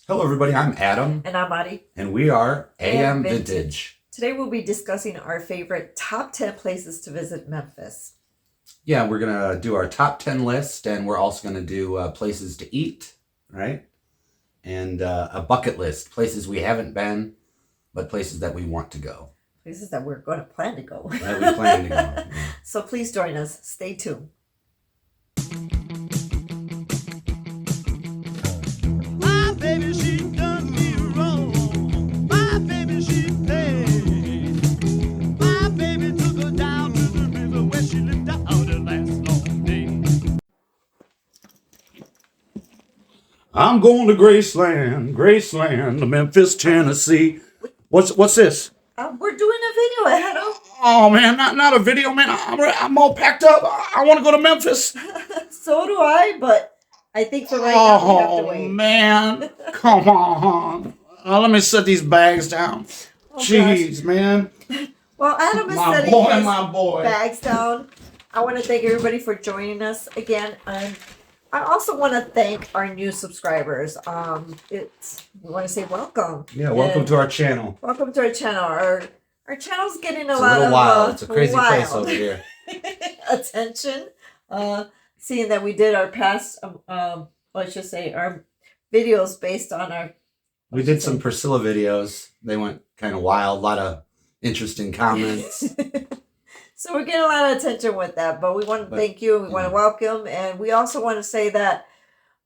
Hello, everybody. I'm Adam. And I'm Adi. And we are AM Vintage. Vintage. Today we'll be discussing our favorite top 10 places to visit Memphis. Yeah, we're going to do our top 10 list, and we're also going to do places to eat, right? And a bucket list, places we haven't been, but places that we want to go. Places that we're going to plan to go. That we plan to go. Yeah. So please join us. Stay tuned. My baby, she done me wrong. My baby, she paid. My baby took her down to the river where she lived out the last long day. I'm going to Graceland, Memphis, Tennessee. What's this? We're doing a video ahead of. Oh, man, not a video, man. I'm all packed up. I want to go to Memphis. So do I, but I think for right now we have to wait. Oh, man. Come on. Let me set these bags down. Oh, Jeez, gosh. man. Well, Adam is My setting boy, his my boy. bags down. I want to thank everybody for joining us again. And I also want to thank our new subscribers. We want to say welcome. Yeah, welcome to our channel. Welcome to our channel. Our channel's getting It's a lot little of wild. It's a crazy place wild over here. attention. Seeing that we did our past, let's just say our videos based on our. We did some Priscilla videos. They went kind of wild. A lot of interesting comments. So we're getting a lot of attention with that, but we want to thank you. We want to welcome, and we also want to say that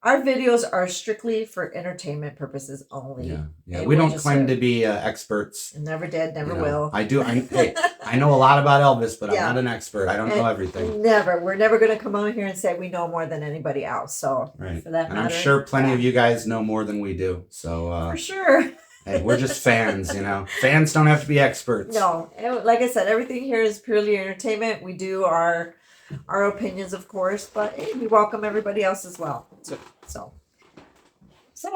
our videos are strictly for entertainment purposes only. Yeah. We don't claim to be experts. Never did, never will. I do. I know a lot about Elvis, but Yeah. I'm not an expert. I don't know everything. We're never going to come on here and say we know more than anybody else. So Right. for that And matter, I'm sure plenty of you guys know more than we do. So for sure. hey, we're just fans, Fans don't have to be experts. No, like I said, everything here is purely entertainment. We do our opinions, of course, but hey, we welcome everybody else as well. So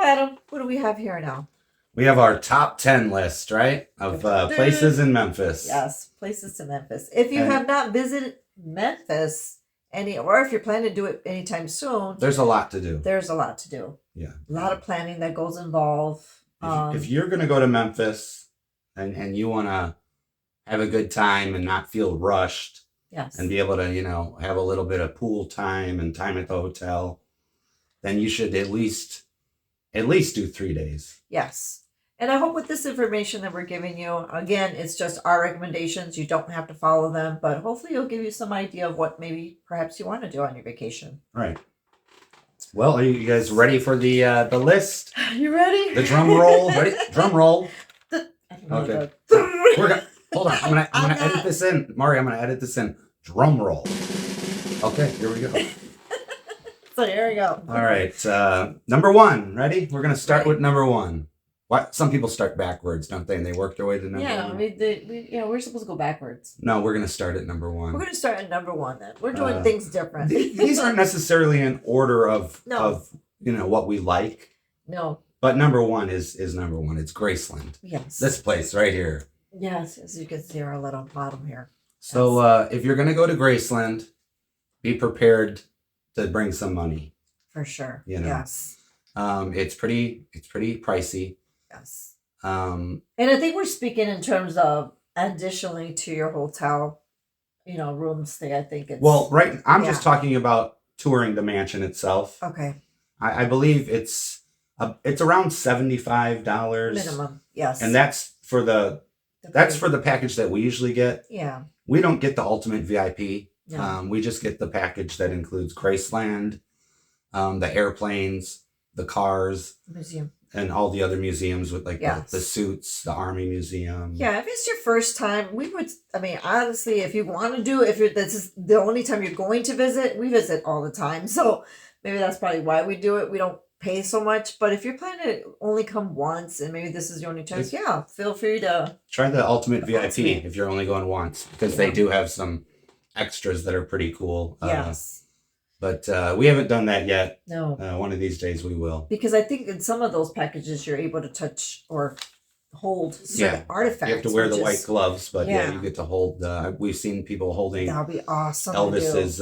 Adam, what do we have here now? We have our top 10 list, right? Of places in Memphis. Yes, places to Memphis. If you have not visited Memphis or if you're planning to do it anytime soon, There's a lot to do. there's a lot to do. Yeah. A lot of planning that goes involved. If you're going to go to Memphis and you want to have a good time and not feel rushed Yes. and be able to, have a little bit of pool time and time at the hotel, then you should at least do 3 days. Yes. And I hope with this information that we're giving you, again, it's just our recommendations. You don't have to follow them, but hopefully it'll give you some idea of what maybe perhaps you want to do on your vacation. Right. Well, are you guys ready for the list? You ready? The drum roll. Ready? Drum roll. Okay. Hold on. I'm gonna edit this in. Mari, I'm gonna edit this in. Drum roll. Okay, here we go. So here we go. All right. Number one. Ready? We're gonna start with number one. What? Some people start backwards, don't they? And they work their way to number one. We're supposed to go backwards. No, we're gonna start at number one. We're going to start at number one then. We're doing things different. These aren't necessarily in order of what we like. No. But number one is number one. It's Graceland. Yes. This place right here. Yes, as you can see our little bottom here. So if you're gonna go to Graceland, be prepared to bring some money. For sure. Yes. It's pretty pricey. Yes. Um, And I think we're speaking in terms of additionally to your hotel, room stay. I think it's I'm just talking about touring the mansion itself. okay. I believe it's around $75 Minimum. Yes. and that's for the package that we usually get. Yeah. We don't get the ultimate VIP. No. We just get the package that includes Graceland, the airplanes, the cars, Museum. and all the other museums with Yes. the suits, the Army Museum. Yeah, if it's your first time, honestly, if you want to do it, this is the only time you're going to visit, we visit all the time. So maybe that's probably why we do it. We don't pay so much. But if you're planning to only come once and maybe this is your only chance, feel free to try the ultimate VIP if you're only going once, because they do have some extras that are pretty cool. Yes. But we haven't done that yet. No. One of these days we will. Because I think in some of those packages you're able to touch or hold certain artifacts. You have to wear the white gloves, but you get to hold. We've seen people holding that'll be awesome. Elvis's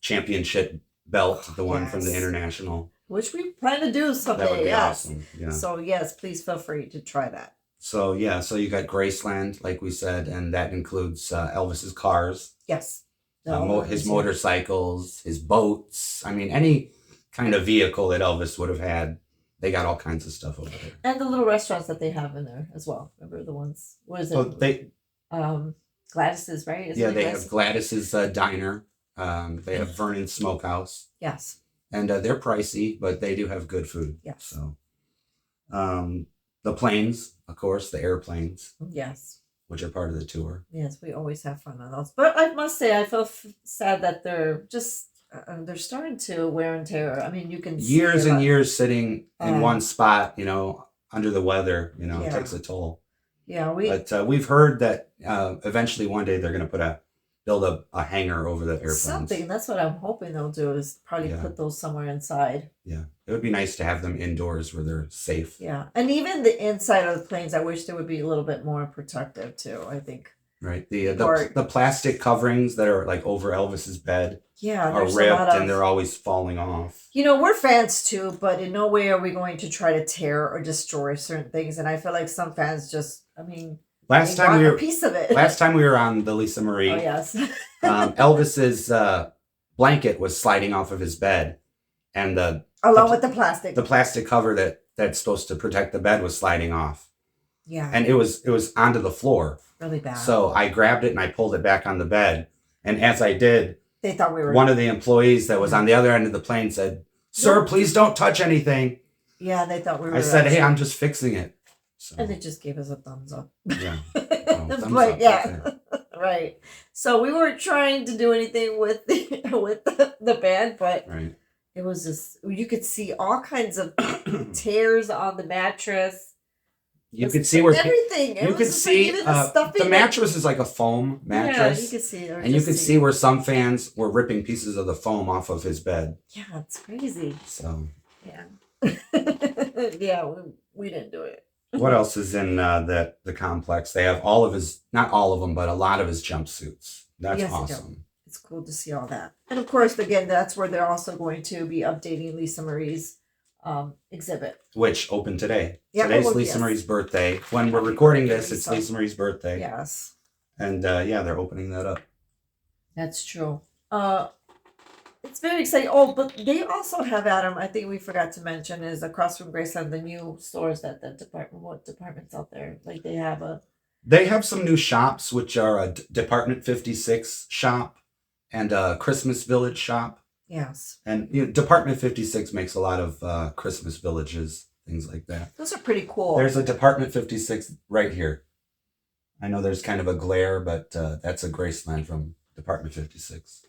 championship belt, the one from the international. which we plan to do someday. That would be Yes. awesome. Yeah. So yes, please feel free to try that. So yeah, so you got Graceland, like we said, and that includes Elvis's cars, Yes. his motorcycles, his boats. I mean, any kind of vehicle that Elvis would have had, they got all kinds of stuff over there. And the little restaurants that they have in there as well. Remember the ones? What is it? Oh, they Gladys's, right? Isn't yeah, it they Gladys? have Gladys's Diner. They have Vernon's Smokehouse, Yes. and they're pricey, but they do have good food. Yes. So, the planes, of course, the airplanes, Yes. which are part of the tour. Yes, we always have fun on those. But I must say, I feel sad that they're just they're starting to wear and tear. I mean, you can see Years a and lot. years sitting in Uh, one spot, under the weather, it Yeah. takes a toll. Yeah, we But we've heard that eventually one day they're going to build a hangar over the airplanes. something. That's what I'm hoping they'll do is probably Yeah. put those somewhere inside. Yeah, it would be nice to have them indoors where they're safe. Yeah, and even the inside of the planes, I wish they would be a little bit more protective too. I think. Right. Or- The plastic coverings that are like over Elvis's bed Yeah, are there's a ripped lot of. and they're always falling off. We're fans too, but in no way are we going to try to tear or destroy certain things. And I feel like some fans just, Last they time want we a were piece of it. last time we were on the Lisa Marie, Oh yes. Elvis's blanket was sliding off of his bed, and Along with the plastic. the plastic cover that's supposed to protect the bed was sliding off, Yeah. and it was onto the floor. Really bad. So I grabbed it and I pulled it back on the bed, and as I did, they thought we were. one of the employees that was on the other end of the plane said, "Sir, No. please don't touch anything." Yeah, they thought we were. I said, "Hey, I'm just fixing it." So, And they just gave us a thumbs up. yeah. Oh, thumbs But up, yeah, okay. right. So we weren't trying to do anything with the band, but Right. it was just you could see all kinds of tears on the mattress. You could see where everything. It you was could just like see even the stuffing the that- mattress is like a foam Yeah, mattress, you could see. Or and you just could see where some fans were ripping pieces of the foam off of his bed. Yeah, it's crazy. So, Yeah. Yeah, we didn't do it. what else is in the complex? They have all of his, not all of them, but a lot of his jumpsuits. That's Yes, they do. awesome. It's cool to see all that. And of course, again, that's where they're also going to be updating Lisa Marie's exhibit. Which opened today. Yeah, Today's oh, Lisa yes. Marie's birthday. When we're recording birthday, this, it's Lisa. Lisa Marie's birthday. Yes, And they're opening that up. that's true. It's very exciting. Oh, but they also have, Adam, I think we forgot to mention, is across from Graceland, the new stores that the departments out there. Like they have They have some new shops, which are a Department 56 shop and a Christmas Village shop. yes. And Department 56 makes a lot of Christmas villages, things like that. Those are pretty cool. There's a Department 56 right here. I know there's kind of a glare, but that's a Graceland from Department 56.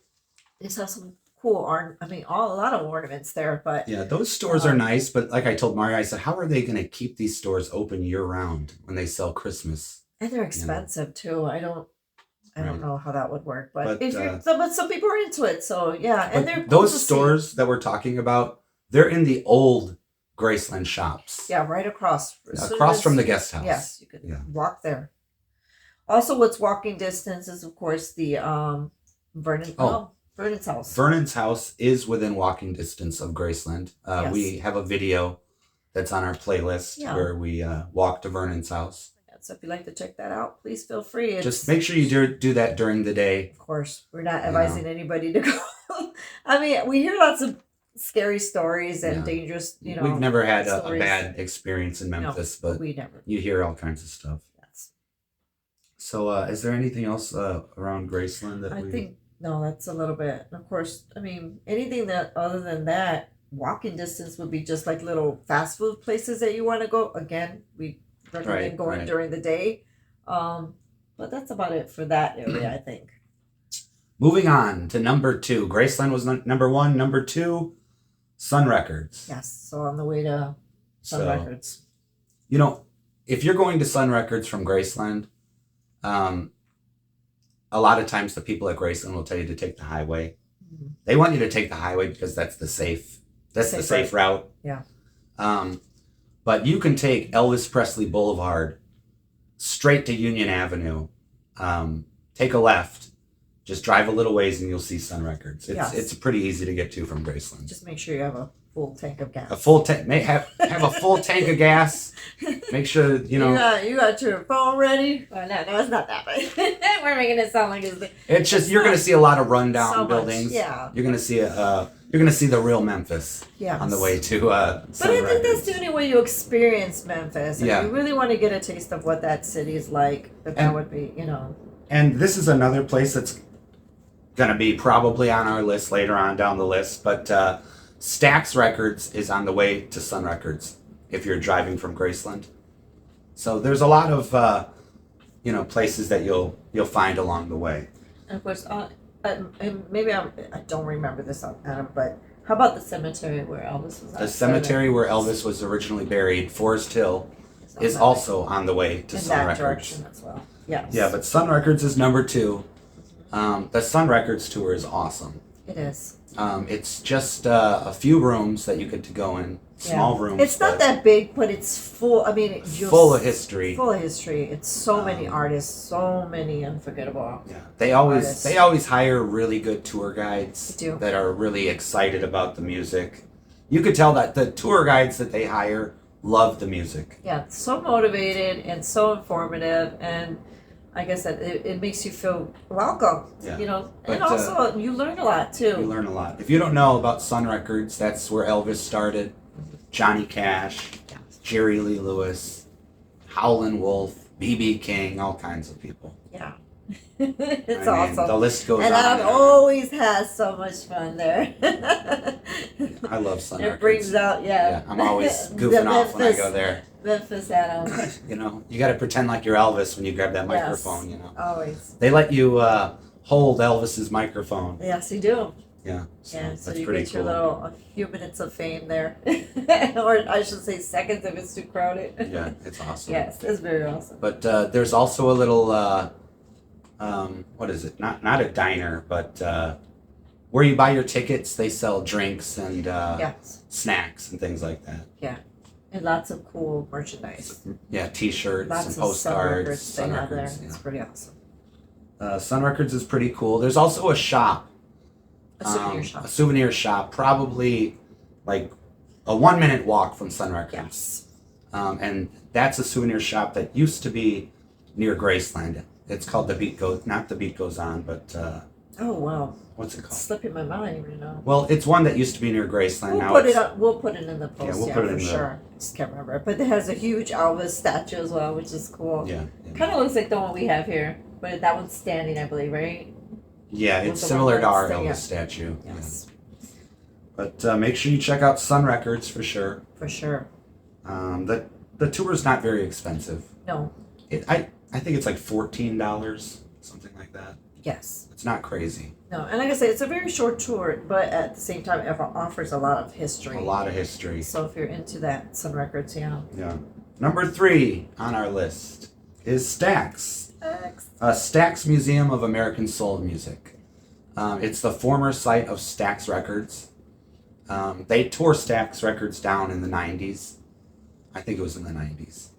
These have some cool a lot of ornaments there, but Yeah, those stores are nice, but like I told Mario, I said, how are they going to keep these stores open year round when they sell Christmas? and they're expensive too. I don't Right. know how that would work, but, But, if but some people are into it, so yeah, and But they're cool those to see. stores that we're talking about, they're in the old Graceland shops. Yeah, right across. As soon Across as- from the guest house. Yes, you could Yeah. walk there. Also, what's walking distance is of course the Vernon's house. Vernon's house is within walking distance of Graceland. Yes. We have a video that's on our playlist Yeah. where we walk to Vernon's house. So if you'd like to check that out, please feel free. Just make sure you do that during the day. Of course, we're not You advising anybody to go. I mean, we hear lots of scary stories and Yeah. dangerous, We've never had a stories. bad experience in Memphis, but we never. you hear all kinds of stuff. Yes. So is there anything else around Graceland that I we... think no, that's a little bit. Of course, I mean anything that other than that, walking distance would be just like little fast food places that you want to go. Again, we recommend Right, going right. during the day. But that's about it for that area, I think. Moving on to number 2. Graceland was number 1. Number 2, Sun Records. Yes. So on the way to Sun So, Records. If you're going to Sun Records from Graceland, a lot of times the people at Graceland will tell you to take the highway. Mhm. They want you to take the highway because that's the safe route. Yeah. But you can take Elvis Presley Boulevard straight to Union Avenue. Take a left, just drive a little ways and you'll see Sun Records. Yes. It's pretty easy to get to from Graceland. Just make sure you have a full tank of gas. A full tank. Have a full tank of gas. Make sure you know. You got your phone ready. Oh, no, it's not that bad. We're making it sound like it's. It's just you're gonna see a lot of rundown So much, buildings. yeah. You're gonna see the real Memphis Yes. on the way to. But I think that's the only way you experience Memphis. If Yeah. you really want to get a taste of what that city is like, that would be, And this is another place that's gonna be probably on our list later on down the list. But Stax Records is on the way to Sun Records if you're driving from Graceland. So there's a lot of places that you'll find along the way. And of course, and maybe I don't remember this, Adam, but how about the cemetery where Elvis was? The cemetery where Elvis was originally buried, Forest Hill, is that also on the way to in Sun that Records. direction as well. Yes. Yeah, but Sun Records is number 2. The Sun Records tour is awesome. It is. It's just a few rooms that you get to go in, small rooms. It's not but that big, but it's full. I mean, full of history. Full of history. It's so many artists, so many unforgettable. Yeah, they always artists. hire really good tour guides They do. that are really excited about the music. You could tell that the tour guides that they hire love the music. Yeah, it's so motivated and so informative, and like I said, it makes you feel welcome. Yeah. And But, also you learn a lot too. You learn a lot. If you don't know about Sun Records, that's where Elvis started. Johnny Cash, Jerry Lee Lewis, Howlin' Wolf, B.B. King, all kinds of people. Yeah. It's I mean, awesome. the list goes and on. Adam always has so much fun there. I love Sun It Records. brings out, Yeah, I'm always the goofing off when I Memphis- go there. Memphis Adam. You got to pretend like you're Elvis when you grab that Yes. microphone. Always. They let you hold Elvis's microphone. Yes, you do. Yeah, So that's you pretty get your cool. little few minutes of fame there. Or I should say seconds if it's too crowded. Yeah, it's awesome. Yes, it's very awesome. But there's also a little, what is it? Not a diner, but where you buy your tickets, they sell drinks and Yes. snacks and things like that. Yeah. And lots of cool merchandise. Yeah, T-shirts Lots and of Sun postcards. Records they Sun have there. Records, It's pretty awesome. Sun Records is pretty cool. There's also a shop. A souvenir shop. A souvenir shop, probably like a 1-minute walk from Sun Records. Yes. And that's a souvenir shop that used to be near Graceland. It's called not The Beat Goes On, but Oh wow. what's it It's called? slipping my mind, Well, it's one that used to be near Graceland. We'll Now put it's, it up. We'll put it in the post. we'll put it for in the- sure. Just can't remember. But it has a huge Elvis statue as well, which is cool. Yeah. Kind of looks like the one we have here, but that one's standing, I believe, right? Yeah, With it's the similar one to our that's Elvis yeah. statue. Yeah. Yes, But make sure you check out Sun Records for sure. for sure. The tour is not very expensive. No. I think it's like $14, something like that. Yes. It's not crazy. No. And like I said, it's a very short tour, but at the same time, it offers a lot of history. A lot of history. So if you're into that, Sun Records, yeah. Yeah. Number 3 on our list is Stax. Stax Museum of American Soul Music. It's the former site of Stax Records. They tore Stax Records down in the 90s. I think it was in the 90s.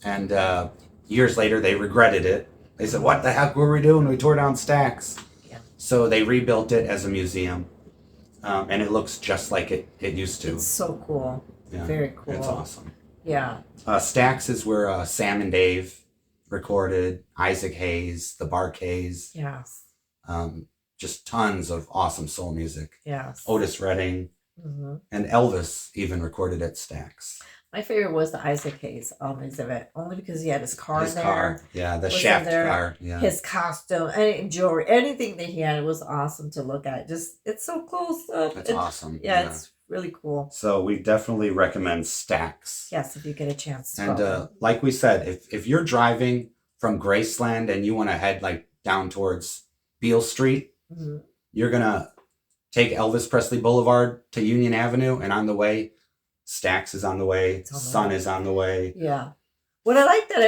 And years later, they regretted it. They said, what the heck were we doing? We tore down Stax. Yeah. So they rebuilt it as a museum. And it looks just like it used to. It's so cool. Yeah. Very cool. It's awesome. Yeah. Stax is where Sam and Dave recorded, Isaac Hayes, the Barkays, Yes. just tons of awesome soul music. Yes. Otis Redding, Hmm. and Elvis even recorded at Stax. My favorite was the Isaac Hayes exhibit, only because he had his car His in there. car, yeah, the Was in Shaft there. car, yeah. His costume, any jewelry, anything that he had was awesome to look at. Just it's so cool stuff. That's awesome. Yeah, it's really cool. So we definitely recommend Stax. Yes, if you get a chance to And go. like we said, if you're driving from Graceland and you want to head like down towards Beale Street, Mhm. you're gonna take Elvis Presley Boulevard to Union Avenue, and on the way, Stax is on the way, It's on the Sun way. is on the way, Yeah. What I like that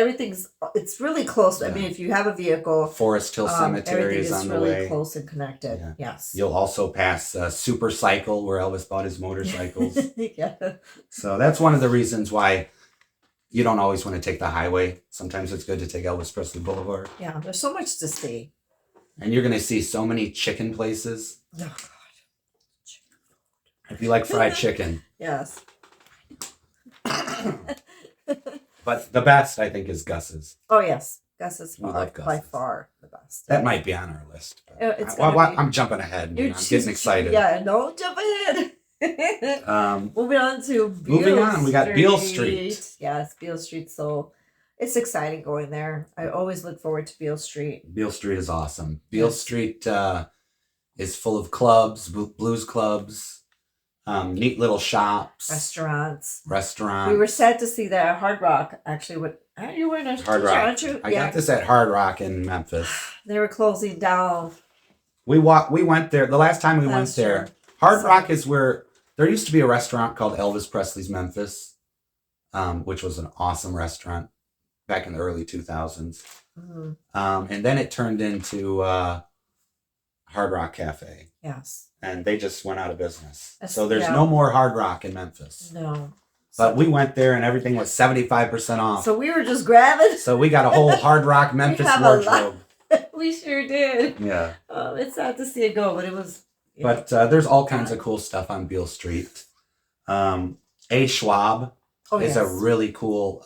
it's really close. I Yeah. mean, if you have a vehicle, Forest Hill Cemetery everything is is on the really way. close and connected. Yeah. Yes. You'll also pass Super Cycle, where Elvis bought his motorcycles. Yeah. So that's one of the reasons why you don't always want to take the highway. Sometimes it's good to take Elvis Presley Boulevard. Yeah. There's so much to see. And you're going to see so many chicken places. Oh God. If you like fried chicken. Yes. But the best, I think, is Gus's. Oh yes, Gus is We love by Gus's. far the best. That might be on our list. But It's gonna be- I'm jumping ahead. You're I'm getting excited. Yeah, no, jump ahead. Moving on to Beale we got Beale Street. Yes, Beale Street. So it's exciting going there. I always look forward to Beale Street. Beale Street is awesome. Beale Street is full of clubs, blues clubs, neat little shops, Restaurants. restaurants. We were sad to see that Hard Rock actually would. Aren't you wearing a Hard t-shirt, Rock. aren't you? I got this at Hard Rock in Memphis. They were closing down. We went there. The last time we went That's there, true. Hard So- Rock is where there used to be a restaurant called Elvis Presley's Memphis, which was an awesome restaurant back in the early 2000s. Mhm. And then it turned into Hard Rock Cafe, Yes. and they just went out of business. That's- So there's yeah. no more Hard Rock in Memphis. No. But we went there, and everything was 75% off. So we were just grabbing. So we got a whole Hard Rock Memphis have a lot. wardrobe. We sure did. Yeah. It's sad to see it go, but it was. But there's all kinds of cool stuff on Beale Street. A. Schwab is a really cool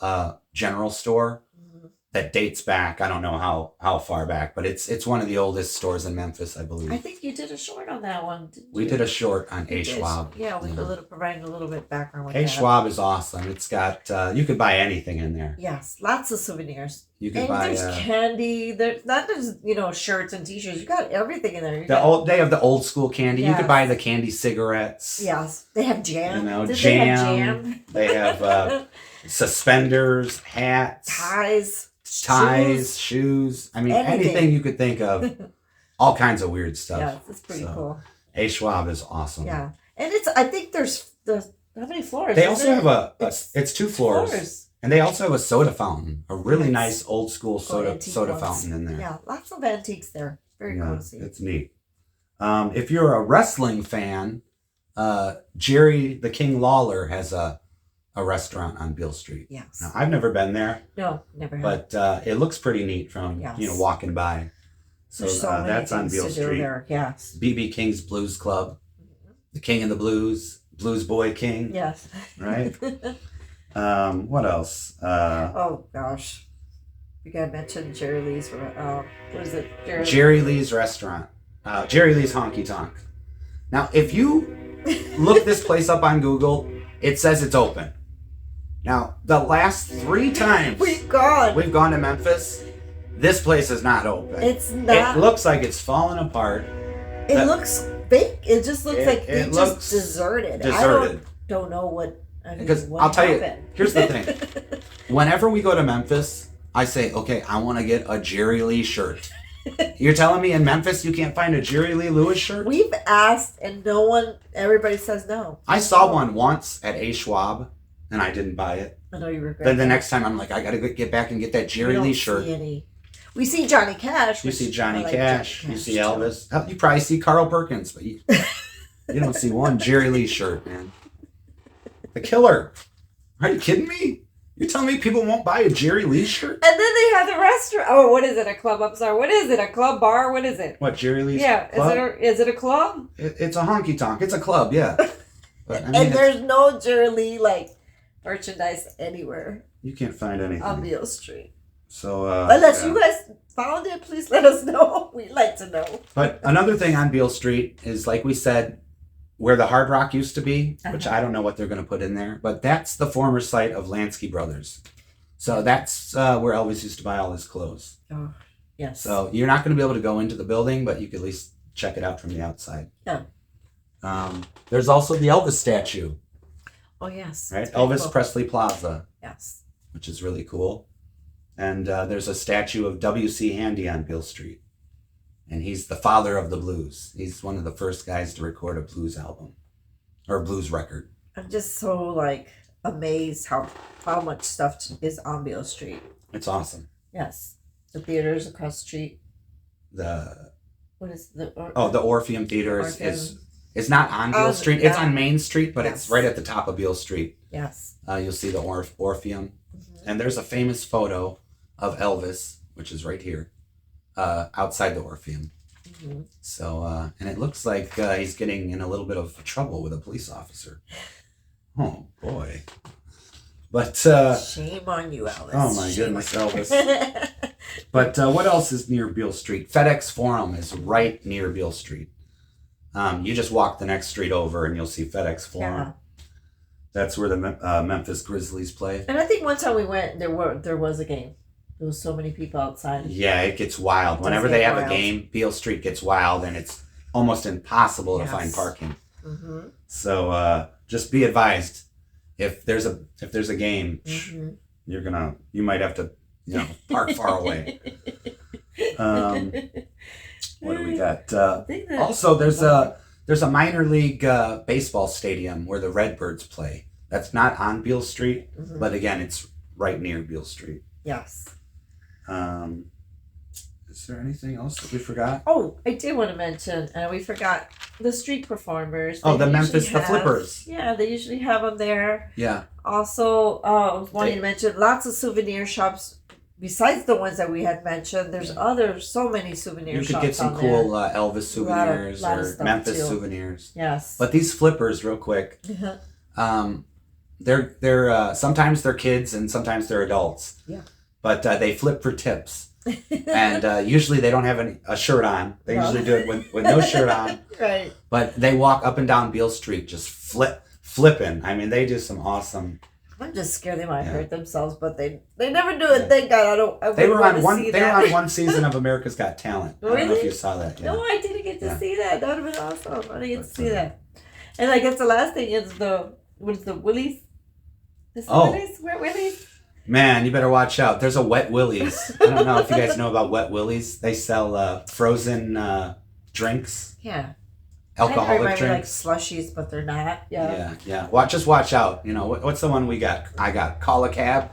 general store Mhm. that dates back. I don't know how far back, but it's one of the oldest stores in Memphis, I believe. I think you did a short on that one. Didn't We you? did a short on You A. did. Schwab. Yeah, we provided a little bit background with A. that. Schwab is awesome. It's got you could buy anything in there. Yes, lots of souvenirs. You could And buy there's candy. There's not just shirts and T-shirts. You got everything in there. You got, they have the old school candy. You Yes. could buy the candy cigarettes. Yes, they have jam. You know, Did jam. They have jam. They have suspenders, hats, ties, shoes. I mean, Anything. anything you could think of. All kinds of weird stuff. Yeah, it's pretty So, cool. A. Schwab is awesome. Yeah, and I think there's how many floors? They Is also it? have it's 2 floors. And they also have a soda fountain, a really Yes. nice old school antique soda ones. fountain in there. Yeah, lots of antiques there. Very Yeah, cozy. it's neat. If you're a wrestling fan, Jerry the King Lawler has a restaurant on Beale Street. Yes. Now, I've never been there, No, never have. but it looks pretty neat from Yes. walking by. So, There's so many that's on things Beale to do Street. there. Yes. BB King's Blues Club, the King of the Blues, Blues Boy King. Yes. Right. What else? Oh gosh, we gotta mention Jerry Lee's. What is it? Jerry Lee's restaurant. Jerry Lee's Honky Tonk. Now, if you look this place up on Google, it says it's open. Now, the last 3 times We've gone. we've gone to Memphis, this place is not open. It's not. It looks like it's falling apart. It looks fake. It just looks like it it looks just deserted. deserted. I don't know what. Because what I'll tell happened. you, here's the thing. Whenever we go to Memphis, I say, okay, I want to get a Jerry Lee shirt. You're telling me in Memphis you can't find a Jerry Lee Lewis shirt? We've asked and no one. Everybody says no. I saw one once at A. Schwab, and I didn't buy it. I know you regret. Then the that. next time I'm like, I gotta get back and get that We Jerry don't Lee see shirt. any. We see Johnny Cash. You which see Johnny I like Cash. Johnny You see too. Elvis. Hell, you probably see Carl Perkins, but you don't see one Jerry Lee shirt, man. The Killer. Are you kidding me? You're telling me people won't buy a Jerry Lee shirt? And then they have the restaurant. Oh, what is it? A club? I'm sorry. What is it? A club bar? What is it? What, Jerry Lee's Yeah, club? is it a club? It's a honky tonk. It's a club, yeah. But I mean, And there's no Jerry Lee merchandise anywhere you can't find on anything. Beale Street. So, Unless yeah. you guys found it, please let us know. We'd like to know. But another thing on Beale Street is, like we said, where the Hard Rock used to be, which I don't know what they're going to put in there, but that's the former site of Lansky Brothers. So that's where Elvis used to buy all his clothes. Oh, yes. So you're not going to be able to go into the building, but you can at least check it out from the outside. Yeah. There's also the Elvis statue, Oh, yes. right? That's very Elvis cool. Presley Plaza, Yes. which is really cool. And there's a statue of W.C. Handy on Beale Street. And he's the father of the blues. He's one of the first guys to record a blues album or a blues record. I'm just so amazed how much stuff is on Beale Street. It's awesome. Yes. The theaters across the street. The What is the the Orpheum Theater Orpheum. is not on Beale On- Street. It's yeah. on Main Street, but it's Yes. right at the top of Beale Street. Yes. You'll see the Orpheum. Mhm. And there's a famous photo of Elvis, which is right here, outside the Orpheum. Mhm. So, and it looks like he's getting in a little bit of trouble with a police officer. Oh boy! But Shame on you, Elvis. oh my Shame goodness, on you. Elvis. But what else is near Beale Street? FedEx Forum is right near Beale Street. You just walk the next street over and you'll see FedEx Forum. Yeah. That's where the Memphis Grizzlies play. And I think one time we went, there was a game. There was so many people outside. Yeah, it gets wild. It Whenever does they get have wild. a game, Beale Street gets wild, and it's almost impossible to find Yes. parking. Mm-hmm. So just be advised, if there's a game, Mm-hmm. you might have to park far away. What do we got? Also, there's a minor league baseball stadium where the Redbirds play. That's not on Beale Street, Mhm. but again, it's right near Beale Street. Yes. Is there anything else that we forgot? Oh, I did want to mention, we forgot the street performers. Oh, They the usually Memphis, the have- Flippers. Yeah, they usually have them there. Yeah. Also, I was wanting They- to mention lots of souvenir shops. Besides the ones that we had mentioned, there's so many souvenir You shops. could get some on cool there. Elvis souvenirs lot of or stuff, Memphis too. souvenirs. Yes. But these flippers, real quick, they're sometimes they're kids and sometimes they're adults. Yeah. But they flip for tips, and usually they don't have a shirt on. They No. usually do it with no shirt on. Right. But they walk up and down Beale Street just flipping. I mean, they do some awesome. I'm just scared they might Yeah. hurt themselves, but they never do it. Thank God. I They wouldn't were want on to one. see They were that. on one season of America's Got Talent. I don't know if Really? you saw that. Yeah. No, I didn't get to Yeah. see that. That would have been awesome. I didn't get to see that. And I guess the last thing is the Willies? Is the Oh. Willies? Where Willies? Man, you better watch out. There's a Wet Willie's. I don't know if you guys know about Wet Willie's. They sell frozen drinks, Yeah. alcoholic I remember like drinks. slushies, but they're not. Yeah. Yeah. Just watch out. What's the one we got? I got Call a Cab.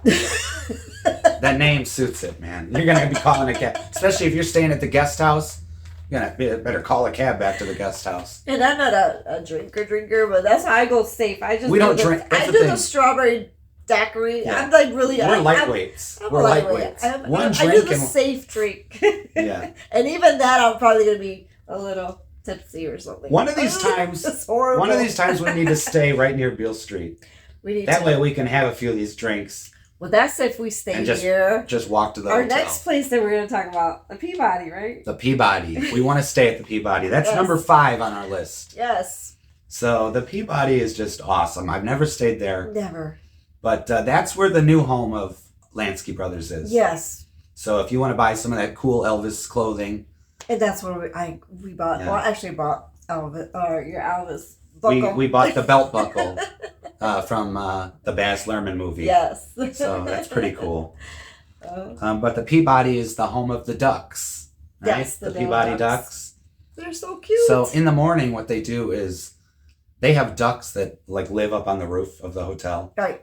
That name suits it, man. You're gonna be calling a cab, especially if you're staying at the guest house. You're gonna better call a cab back to the guest house. And I'm not a drinker, but that's how I go safe. I just We don't do drink. That's I the do thing. the strawberry daiquiri. Yeah. I'm like really. We're I'm lightweights. I'm We're a lightweight. lightweights. I One do drink the and safe drink. yeah. And even that, I'm probably gonna be a little tipsy or something. One of these times. It's horrible. One of these times we need to stay right near Beale Street. We need That to. way we can have a few of these drinks Well, that's if we stay and just here. just walk to the Our hotel. next place that we're gonna talk about, the Peabody, right? The Peabody. We want to stay at the Peabody. That's Yes. number 5 on our list. Yes. So the Peabody is just awesome. I've never stayed there, Never. but that's where the new home of Lansky Brothers is. Yes. So if you want to buy some of that cool Elvis clothing, And that's what we bought. Yeah. Well, I actually bought Elvis, or your Elvis buckle. we bought the belt buckle from the Baz Luhrmann movie. Yes. So that's pretty cool. Oh, But the Peabody is the home of the Ducks. Right? Yes, the Peabody Ducks. Ducks. they're so cute. So in the morning, what they do is they have ducks that like live up on the roof of the hotel. Right.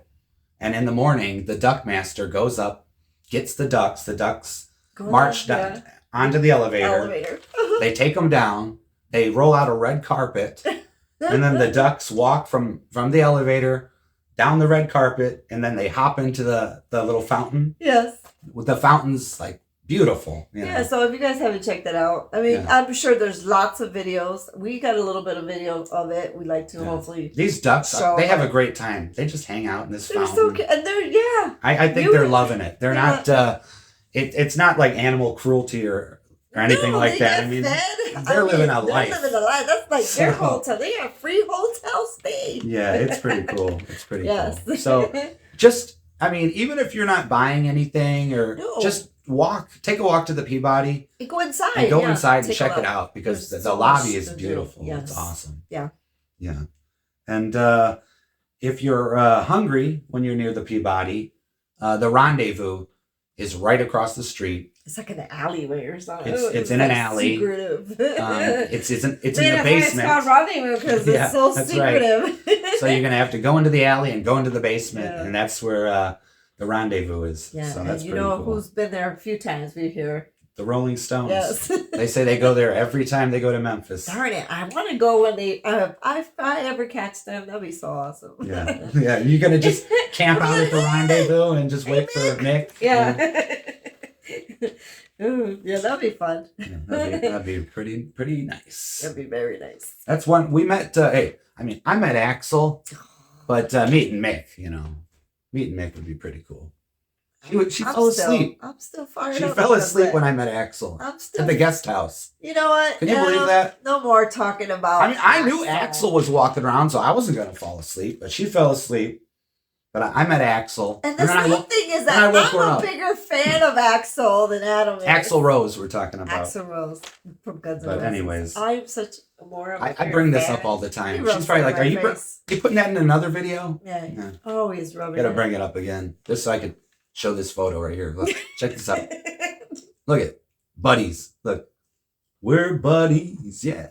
And in the morning, the duck master goes up, gets the ducks. The ducks Go march on, down onto the elevator. Elevator. They take them down. They roll out a red carpet, and then the ducks walk from the elevator down the red carpet, and then they hop into the little fountain. Yes. With the fountains like beautiful. You know? Yeah, so if you guys haven't checked that out, I mean, Yeah. I'm sure there's lots of videos. We got a little bit of video of it. We'd like to Yeah. hopefully. These ducks, So- they have a great time. They just hang out in this They're fountain. so cute. And they're, yeah. I think You- they're loving it. They're Yeah. not. It's not like animal cruelty or anything No, like they that. get I mean, fed. they're living a life. They're living a life. That's like their So- hotel. They have free hotel stay. yeah, it's pretty cool. It's pretty Yes. cool. So just, I mean, even if you're not buying anything or No. just take a walk to the Peabody You go inside. and go yeah. inside and Take a check it look. out because There's the so lobby much is to do. beautiful. Yes. It's awesome. Yeah. Yeah. And if you're hungry when you're near the Peabody, the Rendezvous is right across the street. It's like an alleyway or something. It's in an alley. Secretive. It's in the That's why basement. it's called rendezvous because Yeah, it's so that's right. secretive. So you're gonna have to go into the alley and go into the basement, Yeah. and that's where the Rendezvous is. Yeah, So and that's you pretty know cool. who's been there a few times? We hear. The Rolling Stones. Yes. They say they go there every time they go to Memphis. Darn it! I want to go when they. If I ever catch them, that'd be so awesome. Yeah, yeah. You're gonna just camp out at the Rendezvous and just wait for Nick. Yeah. Ooh, yeah, that'd be fun. Yeah, that'd be pretty nice. That'd be very nice. That's one we met. Hey, I mean, I met Axel, but meeting Mick, meeting Mick would be pretty cool. She fell asleep. I'm still fired She up. fell because asleep of when it. I met Axel I'm still. at the guest house. You know what? Can you believe that? No more talking about. I mean, I knew Axel was walking around, so I wasn't gonna fall asleep, but she fell asleep. But I met Axel, And the then same thing is that I woke her I'm a up. bigger fan of Axel than Adam is. Axel Rose, we're talking about. Axel Rose from Guns N' But Roses. anyways, I'm such more of a I bring this up all the time. She's probably like, "Are you putting that in another video?" Yeah. Always rubbing Gotta it. bring it up again, just so I could show this photo right here. Look, check this out. Look at buddies. Look, we're buddies. Yeah.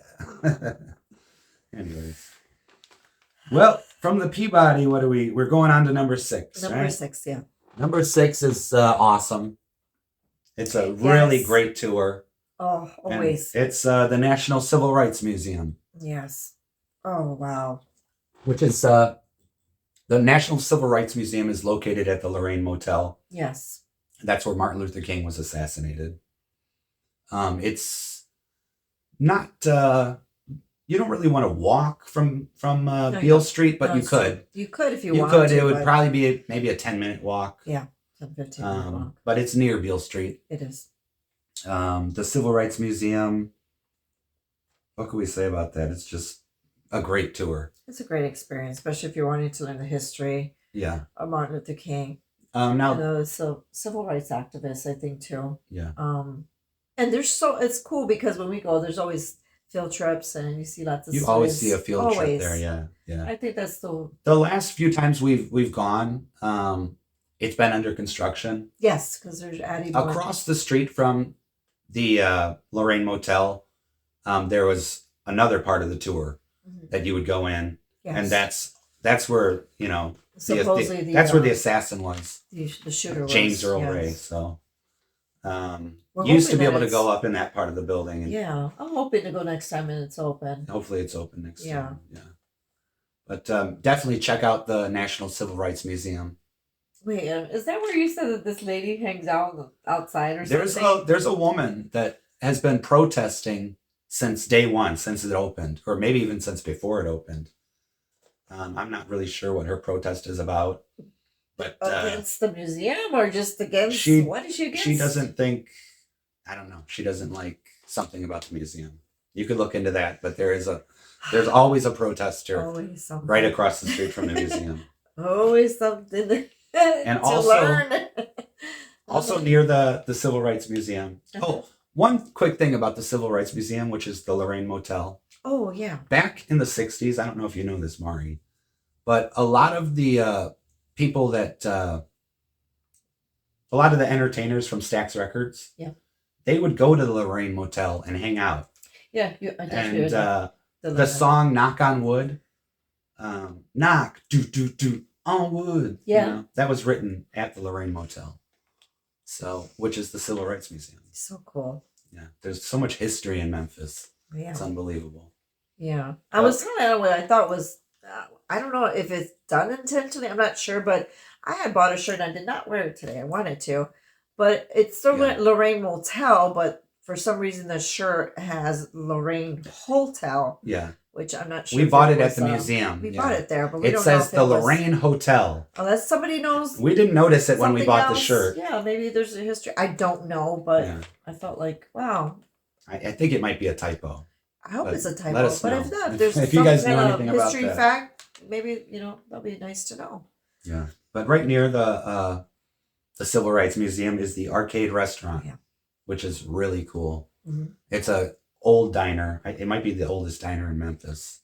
Anyways, well, from the Peabody, we're going on to number 6. Number right? 6, yeah. Number 6 is awesome. It's a really great tour. Oh, always. And it's the National Civil Rights Museum. Yes. Oh, wow. Which is the National Civil Rights Museum is located at the Lorraine Motel. Yes. That's where Martin Luther King was assassinated. It's not. You don't really want to walk from Beale Street, but you could. You could if you You wanted could. to. It would probably be maybe a 10-minute walk. Yeah, 10-15 minute walk. But it's near Beale Street. It is. The Civil Rights Museum. What can we say about that? It's just a great tour. It's a great experience, especially if you're wanting to learn the history of Martin Luther King. Now, so civil rights activists, I think too. Yeah. And it's cool because when we go, there's always field trips, and you see lots of. You always see a field trip there. Yeah. I think that's the last few times we've gone. It's been under construction. Yes, because there's adding across the street from the Lorraine Motel. There was another part of the tour that you would go in, and that's where supposedly that's where the assassin was. The shooter James was, Earl yes. Ray. So you used to be able to go up in that part of the building. And yeah, I'm hoping to go next time and it's open. hopefully it's open next time. Yeah. But definitely check out the National Civil Rights Museum. Wait, is that where you said that this lady hangs out outside or something? There's a woman that has been protesting since day one, since it opened, or maybe even since before it opened. I'm not really sure what her protest is about, but against the museum or just against what is she against? She doesn't think, I don't know. She doesn't like something about the museum. You could look into that, but there's always a protester right across the street from the museum. Always something and to learn. Also near the Civil Rights Museum. Oh, one quick thing about the Civil Rights Museum, which is the Lorraine Motel. Oh, yeah. Back in the 60s, I don't know if you know this, Mari, but a lot of the people that, a lot of the entertainers from Stax Records, they would go to the Lorraine Motel and hang out. Yeah, and the song "Knock on Wood," knock, do on wood. Yeah, that was written at the Lorraine Motel, which is the Civil Rights Museum. So cool. Yeah, there's so much history in Memphis. Yeah, it's unbelievable. Yeah, I was kind of what I thought was. I don't know if it's done intentionally. I'm not sure, but I had bought a shirt and I did not wear it today. I wanted to, but it's still Lorraine Motel, but for some reason the shirt has Lorraine Hotel. Yeah. Which I'm not sure. We bought it at the museum. We bought it there, but we it don't says know if the Lorraine Hotel. Unless somebody knows. We didn't notice it when we bought the shirt. Yeah, maybe there's a history. I don't know, but I felt like, wow. I think it might be a typo. I hope it's a typo. Let us but know. if not, if there's if you guys know kind anything of about history that. fact, maybe that'd be nice to know. Yeah, but right near the Civil Rights Museum is the Arcade Restaurant, which is really cool. Mm-hmm. It's a old diner. It might be the oldest diner in Memphis,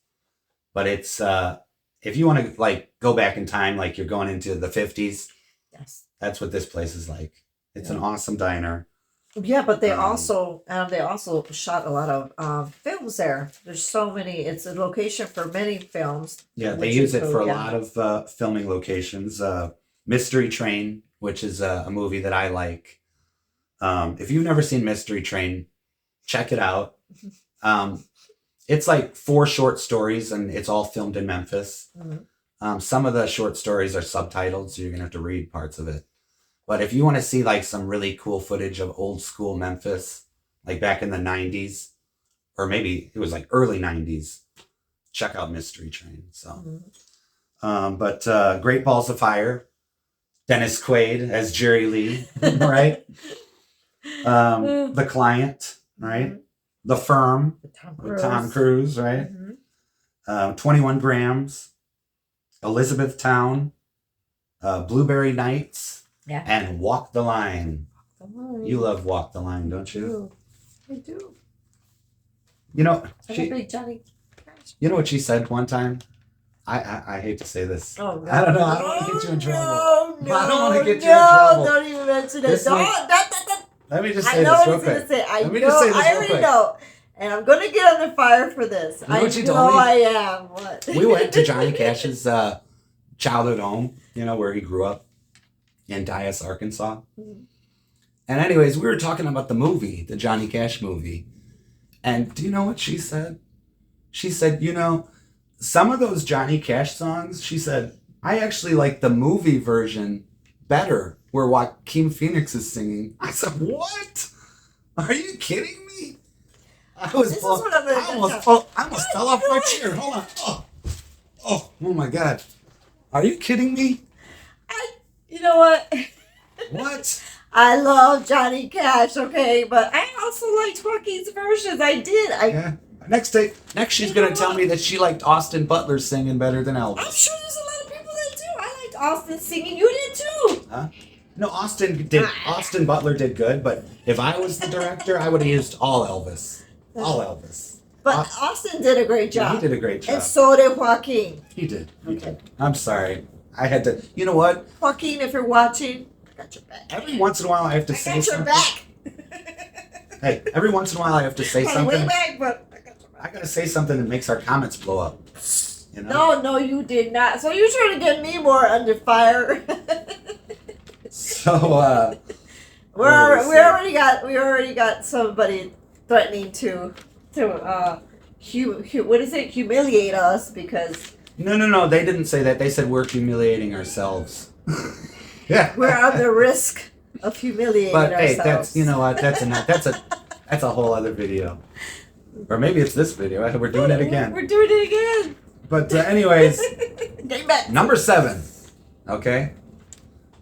but it's if you want to like go back in time, like you're going into the 50s. Yes, that's what this place is like. It's an awesome diner. Yeah, but they also shot a lot of films there. There's so many. It's a location for many films. Yeah, they use it for a lot of filming locations. Mystery Train, which is a movie that I like. If you've never seen Mystery Train, check it out. It's like 4 short stories, and it's all filmed in Memphis. Mm-hmm. Some of the short stories are subtitled, so you're gonna have to read parts of it. But if you want to see like some really cool footage of old school Memphis, like back in the 90s, or maybe it was like early 90s, check out Mystery Train. So, Great Balls of Fire, Dennis Quaid as Jerry Lee, right? The Client, right? The Firm with Tom Cruise, right? 21 Grams, Elizabethtown, Blueberry Nights, and Walk the Line. You love Walk the Line, don't you? I do. You know, I'm a big Johnny Cash. you know what she said one time? I hate to say this. Oh, no. I don't know. I don't want to get you in trouble. No, I don't want to get you in trouble. Don't even mention it. This Don't. might- Let me just say I know this what real he's going quick. to say. I Let me know. just say this I real already quick. know. And I'm going to get under fire for this. You know I what she know told me? I am. What? We went to Johnny Cash's childhood home, you know, where he grew up in Dyess, Arkansas. And anyways, we were talking about the movie, the Johnny Cash movie. And do you know what she said? She said, you know, some of those Johnny Cash songs, she said, I actually like the movie version better, where Joaquin Phoenix is singing. I said, what? Are you kidding me? I almost fell off my chair. Hold on. Oh my God. Are you kidding me? You know what? What? I love Johnny Cash, okay? But I also liked Joaquin's versions. I did. Yeah. Next she's going to tell me that she liked Austin Butler singing better than Elvis. I'm sure there's a lot of people that do. I liked Austin singing. You did too. Huh? No, Austin Butler did good, but if I was the director, I would have used all Elvis. All Elvis. But Austin did a great job. He did a great job. And so did Joaquin. He did. Okay. I'm sorry. I had to. You know what? Joaquin, if you're watching, I got your back. Every once in a while, I have to say I got your something. back. Hey, every once in a while, I have to say I'm something. way back, but I got your back. I gotta say something that makes our comments blow up. You know? No, you did not. So you're trying to get me more under fire. So we already got somebody threatening to what is it? Humiliate us because no. They didn't say that. They said we're humiliating ourselves. Yeah. we're on the risk of humiliating But ourselves. hey, that's you know what? That's a whole other video. Or maybe it's this video. We're doing it again. We're doing it again. But anyways, Get back. number 7. Okay.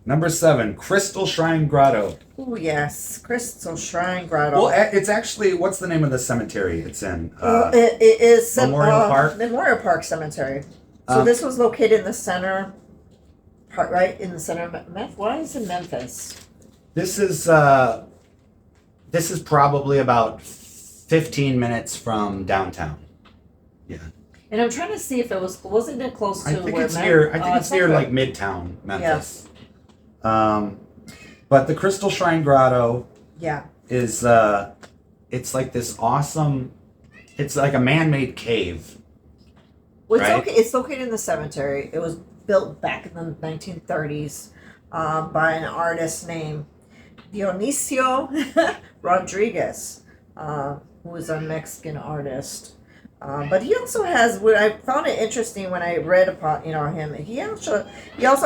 Number 7, Crystal Shrine Grotto. Oh yes, Crystal Shrine Grotto. Well, it's actually, what's the name of the cemetery it's in? It is Memorial Park? Memorial Park Cemetery. So this was located in the center part, right in the center of Memphis. Why is it Memphis? This is probably about 15 minutes from downtown. Yeah. And I'm trying to see if wasn't it close to I think where it's near okay. like Midtown Memphis. But the Crystal Shrine Grotto is it's like this awesome, it's like a man-made cave. Well, right? it's located in the cemetery. It was built back in the 1930s by an artist named Dionisio Rodriguez, who was a Mexican artist. But he also has, what I found it interesting when I read about him. He also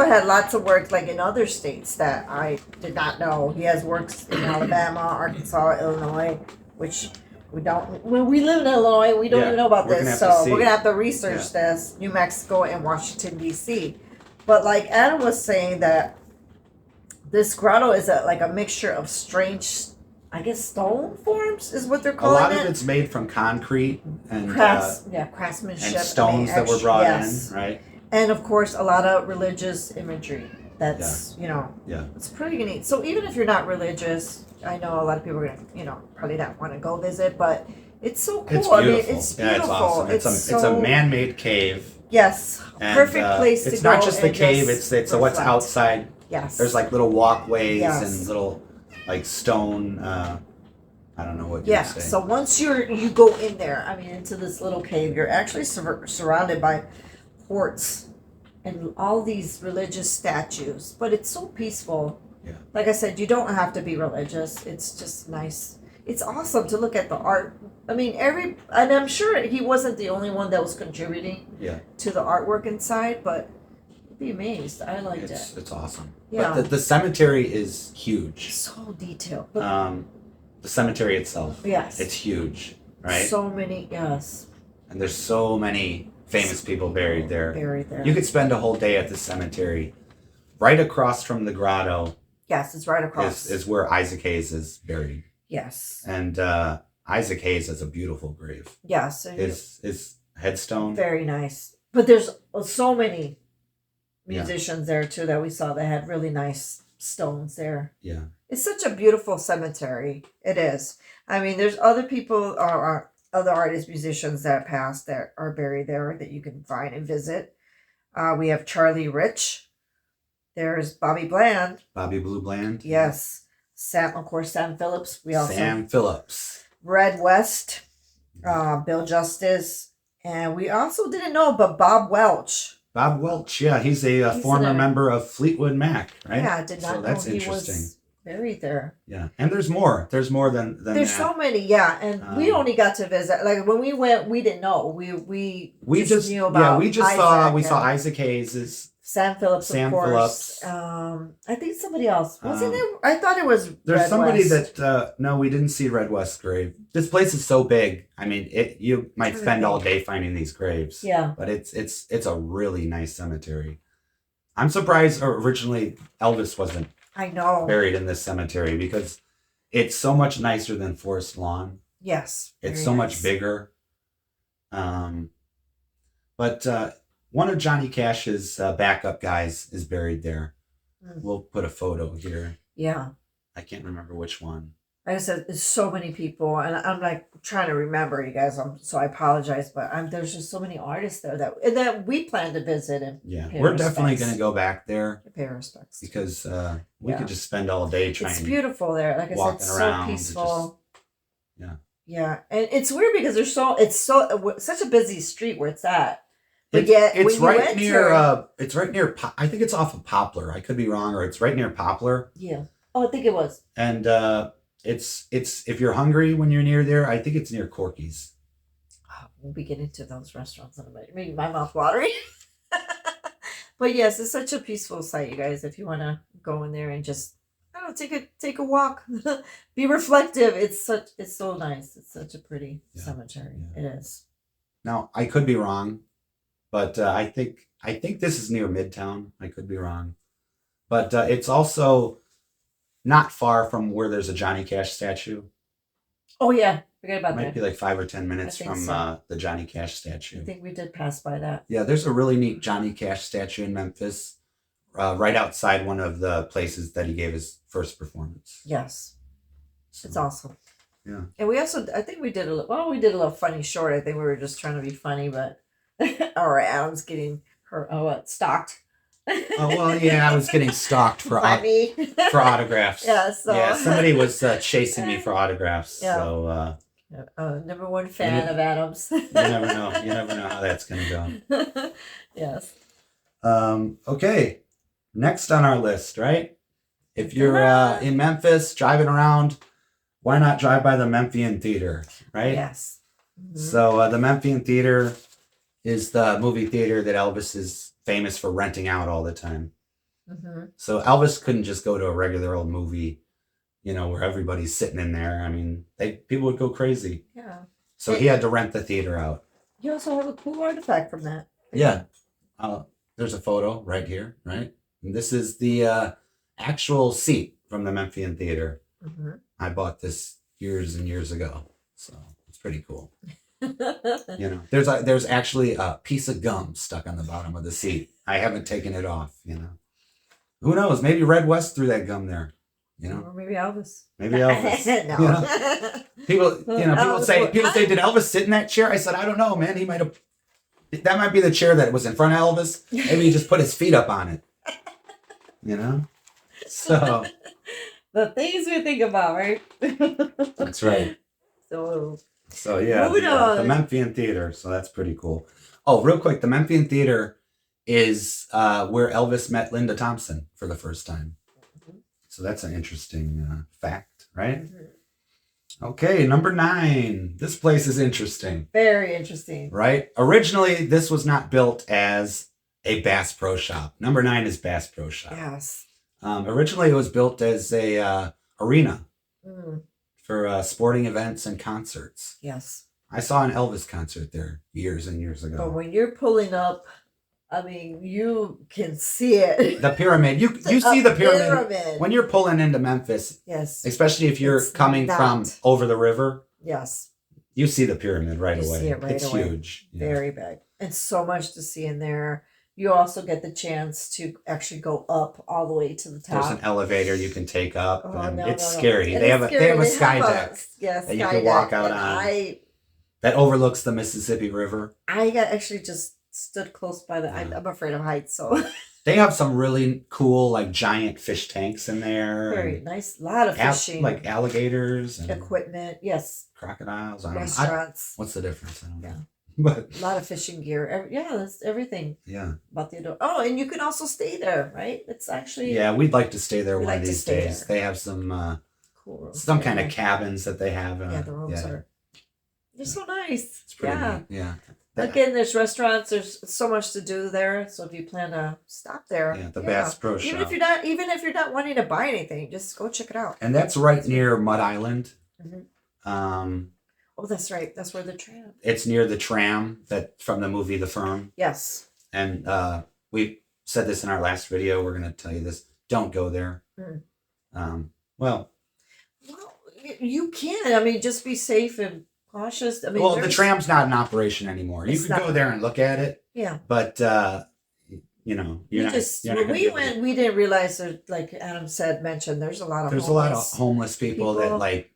had lots of work like in other states that I did not know. He has works in Alabama, Arkansas, Illinois, which we don't. When we live in Illinois, we don't even know about this. So we're gonna have to research this. New Mexico and Washington D.C. But like Adam was saying that this grotto is like a mixture of strange, I guess, stone forms is what they're A calling it. lot of it's made from concrete and craftsmanship and stones that were brought in, right? And of course, a lot of religious imagery. That's Yeah. it's pretty neat. So even if you're not religious, I know a lot of people are gonna probably not want to go visit, but it's so cool. It's beautiful. I mean, it's beautiful. Yeah, it's awesome. It's a man-made cave. Yes, And, perfect place to go. It's not just the and cave; just it's what's reflect. outside. Yes, There's like little walkways Yes. and little like stone. I don't know what you say. So once you go in there, I mean, into this little cave, you're actually surrounded by courts and all these religious statues. But it's so peaceful. Yeah. Like I said, you don't have to be religious. It's just nice. It's awesome to look at the art. I mean, and I'm sure he wasn't the only one that was contributing Yeah. to the artwork inside, but You'd be amazed. I liked it. It's awesome. Yeah. But the cemetery is huge. So detailed. But The cemetery itself. yes. It's huge, right? So many, yes. And there's so many famous people buried there. Buried there. You could spend a whole day at the cemetery. Right across from the grotto Yes, it's right across. is where Isaac Hayes is buried. Yes. And Isaac Hayes has a beautiful grave. Yes. His headstone. Very nice. But there's so many musicians there too that we saw that had really nice stones there. Yeah. It's such a beautiful cemetery. It is. I mean, there's other people or other artists, musicians that passed that are buried there that you can find and visit. We have Charlie Rich. There's Bobby Bland. Bobby Blue Bland. Yes. Sam Phillips. We also Sam Phillips. Red West, Bill Justice, and we also didn't know, but Bob Welch. Bob Welch, yeah, he's a former member of Fleetwood Mac, right? Yeah, I did not know that's he interesting. was buried there. Yeah, and there's more. There's more than There's that. so many, yeah, and we only got to visit. Like when we went, we didn't know. We just knew about. We saw Isaac Hayes. Sam Phillips, Sam of course. Phillips. I think somebody else wasn't it. I thought it was. There's Red somebody West. that no, we didn't see Red West's grave. This place is so big. I mean, you might spend all day finding these graves. Yeah, but it's a really nice cemetery. I'm surprised originally Elvis wasn't I know. buried in this cemetery because it's so much nicer than Forest Lawn. Yes, It's very so nice. much bigger. But one of Johnny Cash's backup guys is buried there. We'll put a photo here. Yeah. I can't remember which one. Like I said, there's so many people, and I'm like trying to remember you guys. So I apologize, but there's just so many artists there that we plan to visit and Yeah, pay we're definitely respects. going to go back there pay respects. because we Yeah. could just spend all day It's trying. beautiful there. Like I said, walking it's so around, peaceful. yeah. Yeah, and it's weird because it's such a busy street where it's at. But It's, yet, it's when you right enter, near. It's right near. I think it's off of Poplar. I could be wrong, or it's right near Poplar. yeah. Oh, I think it was. And it's if you're hungry when you're near there, I think it's near Corky's. Oh, we'll be getting to those restaurants in a minute. Making my mouth watering. But yes, it's such a peaceful site, you guys. If you want to go in there and just, I don't know, take a walk, be reflective. It's so nice. It's such a pretty cemetery. Yeah. It is. Now I could be wrong, but I think this is near Midtown. I could be wrong, but it's also not far from where there's a Johnny Cash statue. Oh yeah, forget about It might that. be like 5 or 10 minutes think from so. the Johnny Cash statue. I think we did pass by that. Yeah, there's a really neat Johnny Cash statue in Memphis, right outside one of the places that he gave his first performance. Yes, So, it's awesome. Yeah. And we also, I think we did a little funny short. I think we were just trying to be funny, but or Adam's getting her stalked. Oh well, yeah, I was getting stalked for By me. for autographs. Yeah, so Yeah, somebody was chasing me for autographs. Yeah. So number one fan of Adam's. you never know. You never know how that's gonna go. Yes. Okay. Next on our list, right? If you're in Memphis driving around, why not drive by the Memphian Theater, right? Yes. Mhm. So the Memphian Theater is the movie theater that Elvis is famous for renting out all the time. Mhm. So Elvis couldn't just go to a regular old movie, where everybody's sitting in there. I mean, people would go crazy. Yeah. So he had to rent the theater out. You also have a cool artifact from that. Yeah. There's a photo right here, right? And this is the actual seat from the Memphian Theater. Mhm. I bought this years and years ago. So it's pretty cool. There's actually a piece of gum stuck on the bottom of the seat. I haven't taken it off, Who knows? Maybe Red West threw that gum there, Or maybe Elvis. Maybe Elvis. No. People Elvis say, did Elvis sit in that chair? I said, I don't know, man. That might be the chair that was in front of Elvis. Maybe he just put his feet up on it. So The things we think about, right? that's right. So yeah, moving the on. Memphian Theater. So that's pretty cool. Oh, real quick, the Memphian Theater is where Elvis met Linda Thompson for the first time. So that's an interesting fact, right? Okay, number 9. This place is interesting. Very interesting. Right? Originally, this was not built as a Bass Pro Shop. Number 9 is Bass Pro Shop. Yes. Originally, it was built as a arena Mm, for sporting events and concerts. yes. I saw an Elvis concert there years and years But ago. when you're pulling up, I mean, you can see it. The pyramid, you see the pyramid Pyramid. when you're pulling into Memphis, Yes. especially if you're It's coming from not. over the river. Yes. You see the pyramid right You away. see it right It's away. huge. Yeah. Very big. And so much to see in there. You also get the chance to actually go up all the way to the top. There's an elevator you can take up, Oh, and no, it's no, no. scary. It They is have a scary. sky deck Yes, that you can walk out on. That overlooks the Mississippi River. I got actually just stood close by the. Yeah. I'm afraid of heights, so They have some really cool, like giant fish tanks in there. very and nice. A lot of fishing, like alligators and equipment. Yes, crocodiles. I don't know. restaurants. What's the difference? I don't know. Yeah. But A lot of fishing gear. Yeah, that's everything yeah. about the adult. Oh, and you can also stay there, right? It's actually Yeah, we'd like to stay there We'd one like of to these stay days. there. They have some cool. Rooms some there. kind of cabins that they have. Yeah, the rooms are. They're so nice. It's pretty Yeah. neat. Yeah. Again, there's restaurants. There's so much to do there. So if you plan to stop there, Yeah, the Bass Pro even Shop. if you're not wanting to buy anything, just go check it out. And that's right near Mud Island. Mhm. Um, Oh, that's right. That's where the tram. it's near the tram that from the movie The Firm. Yes. And we said this in our last video. We're going to tell you this. Don't go there. Mm. Well, Well, you can. I mean, just be safe and cautious. I mean, the there's- tram's not in operation anymore. You It's could not. go there and look at it, Yeah. but you're You not. just you're not when gonna we be able to- went, we didn't realize that, like Adam mentioned, there's a lot of There's a lot of homeless homeless people that people like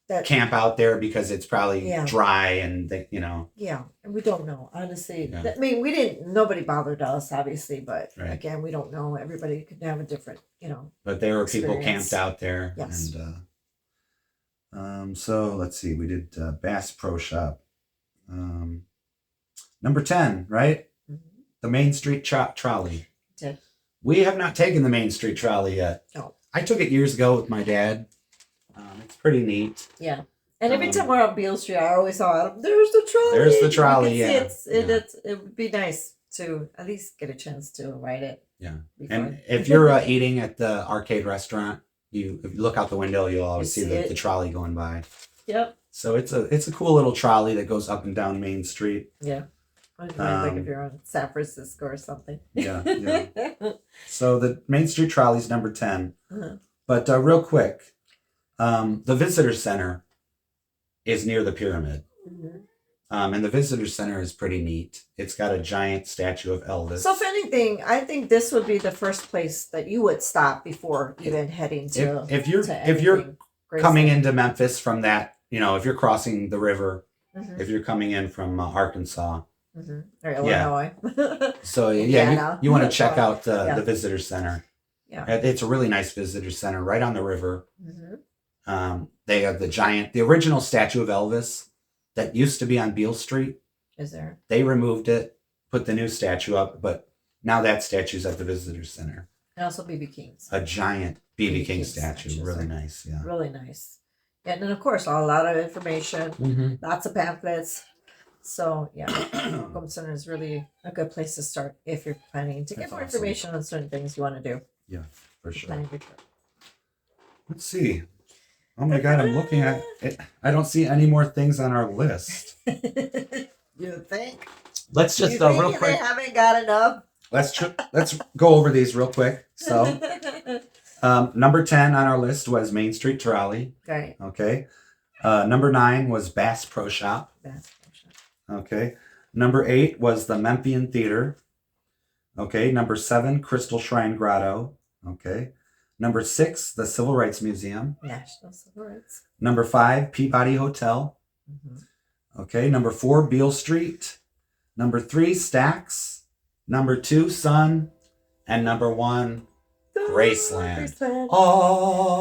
that camp out there because it's probably Yeah. dry and they, Yeah, and we don't know, honestly. Yeah. I mean, nobody bothered us, obviously, but Right. again, we don't know. Everybody could have a different, but there were people Experience. camped out there. Yes. And so let's see. We did Bass Pro Shop. Number 10, right? Mhm. The Main Street Trolley. Did. We have not taken the Main Street Trolley yet. No. I took it years ago with my dad. It's pretty neat. Yeah. And every Um, time we're on Beale Street, I always thought, there's the trolley. There's the You trolley, can see yeah. it would be nice to at least get a chance to ride it. Yeah. Be And fun. if you're eating at the arcade restaurant, if you look out the window, you'll always You see see the it. trolley going by. Yep. So it's a cool little trolley that goes up and down Main Street. Yeah. I was like Um, if you're on San Francisco or something. Yeah, yeah. So the Main Street Trolley is number 10. Uh-huh. But real quick, the Visitor Center is near the pyramid. Mhm. And the Visitor Center is pretty neat. It's got a giant statue of Elvis. So if anything, I think this would be the first place that you would stop before even heading to. if you're to if you're anything. coming Graceland. into Memphis from that, if you're crossing the river, Mhm, if you're coming in from Arkansas, mhm. Or Yeah. Illinois. so Indiana. you want to check out Yeah. the Visitor Center. Yeah. It's a really nice Visitor Center right on the river. Mhm. They have the original statue of Elvis that used to be on Beale Street. Is there? They removed it, put the new statue up, but now that statue's at the Visitor Center. And also BB King's. A giant BB King King statue. statues Really are- nice, yeah. Really nice. And then, of course, a lot of information, Mm-hmm. lots of pamphlets. So, yeah, Welcome Center is really a good place to start if you're planning to get That's more awesome. information on certain things you want to do. Yeah, for sure. Planning your trip. Let's see. Oh my God, I'm looking at it. I don't see any more things on our list. You think? Let's just You think real they quick. haven't got enough? Let's go over these real quick. So, number 10 on our list was Main Street Trolley. Right. Okay. Number 9 was Bass Pro Shop. That's Okay. Number 8 was the Memphian Theater. Okay. Number 7, Crystal Shrine Grotto. Okay. Number 6, the Civil Rights Museum. National Civil Rights. Number 5, Peabody Hotel. Mhm. Okay. Number 4, Beale Street. Number 3, Stax. Number 2, Sun. And number 1, Graceland. Graceland. oh.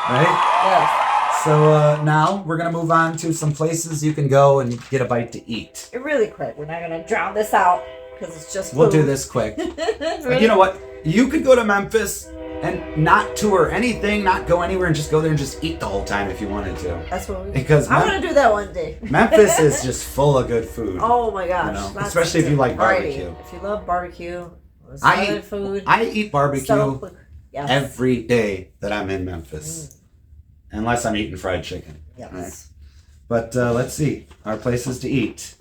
Right? Yes. So now we're going to move on to some places you can go and get a bite to eat. Really quick. We're not going to drown this out because it's just We'll do food. this quick. Really? You know what? You could go to Memphis and not tour anything, not go anywhere, and just go there and just eat the whole time if you wanted to. That's what we. Because I want to do that one day. Memphis is just full of good food. Oh my gosh! You know, Lots especially of if you like variety. barbecue. If you love barbecue, I southern eat food. I eat barbecue So, yes. every day that I'm in Memphis, unless I'm eating fried chicken. Yes. Right? But let's see our places to eat.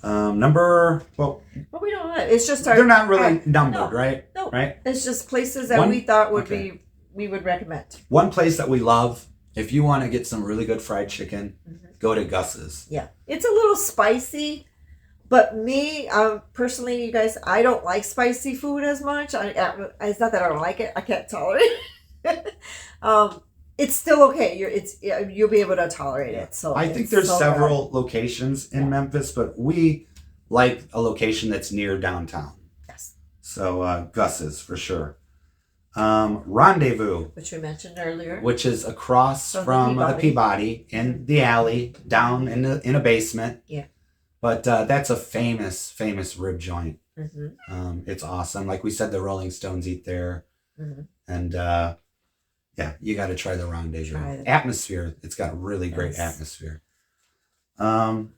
Well, But we don't. It's just our. they're not really our- numbered, no, right? No. Right. It's just places that One- we thought would okay. be we would recommend. One place that we love, if you want to get some really good fried chicken, Mm-hmm. go to Gus's. Yeah, it's a little spicy, but me, personally, you guys, I don't like spicy food as much. It's not that I don't like it; I can't tolerate it. It's still okay. You'll be able to tolerate it. So I think it's there's so several locations in Memphis, but we like a location that's near downtown. good. Yes, So Gus's for sure. Rendezvous, which we mentioned earlier. which is across From the from the Peabody. Peabody in the alley down in a basement. Yeah. But that's a famous rib joint. Mm-hmm. It's awesome. Like we said, the Rolling Stones eat there, Mm-hmm. and yeah, you got to try the Rendezvous. Try it. Atmosphere. It's got really great Yes. atmosphere.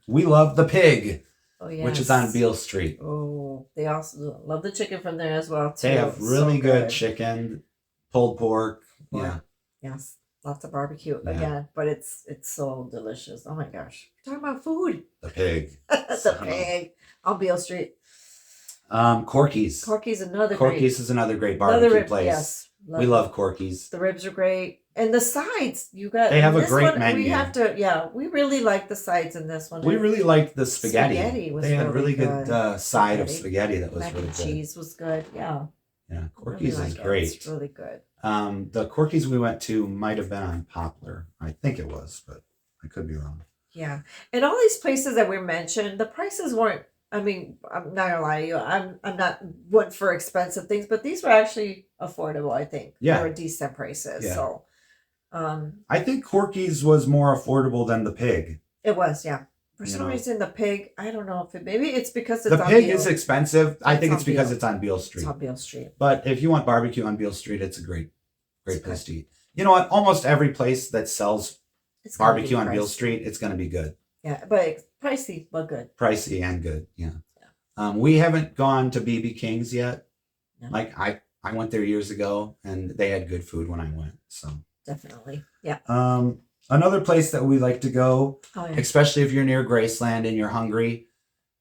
We love the Pig, Oh yeah, which is on Beale Street. Oh, they also love the chicken from there as well too. They have really So good chicken, pulled pork. Yeah. Yes, lots of barbecue Yeah. again, but it's so delicious. Oh my gosh, talking about food. The Pig. the So- pig on Beale Street. Corky's. Corky's another Corky's is another great great barbecue rib, place. Yes, We love Corky's. the ribs are great, and the sides you got. They have a this great one, menu. We have to, yeah, we really like the sides in this one. We really liked the spaghetti. Spaghetti was they had really really good good. side of Spaghetti. spaghetti that was mac really and good. cheese was good. Yeah, Yeah, really Corky's like is it. great. It's really good. The Corky's we went to might have been on Poplar. I think it was, but I could be wrong. Yeah, and all these places that we mentioned, the prices weren't. I mean, I'm not gonna lie to you. I'm not one for expensive things, but these were actually affordable. I think. Yeah. They were decent prices. Yeah. So, I think Corky's was more affordable than the Pig. it was, yeah. For You some know. reason, the pig. I don't know if it. Maybe it's because it's The on Pig Beale. is expensive. I It's think on it's because Beale. it's on Beale It's Street. on Beale Street. But if you want barbecue on Beale Street, it's a great It's place to eat. You know what? Almost every place that sells It's gonna be barbecue on Beale pricey. Street, it's going to be good. Yeah, but it's pricey, but good. Pricey and good. Yeah. We haven't gone to BB King's yet. No. Like I went there years ago and they had good food when I went. So Definitely. Yeah. another place that we like to go, Oh yeah. especially if you're near Graceland and you're hungry,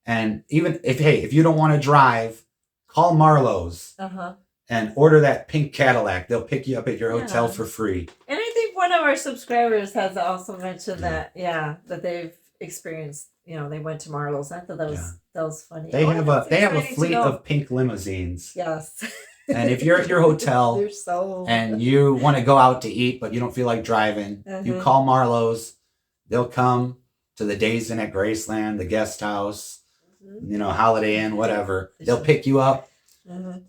and even if you don't want to drive, call Marlowe's Uh-huh. and order that pink Cadillac. They'll pick you up at your hotel Yeah. for free. And I think one of our subscribers has also mentioned Yeah. that, that they've experienced, they went to Marlowe's. I thought that was funny. They Oh, have that's a exciting to fleet know. of pink limousines. Yes. And if you're at your hotel They're so and you want to go out to eat, but you don't feel like driving, you Mhm. call Marlowe's. They'll come to the Days Inn at Graceland, the Guest House, Holiday Inn, whatever. They'll pick you up,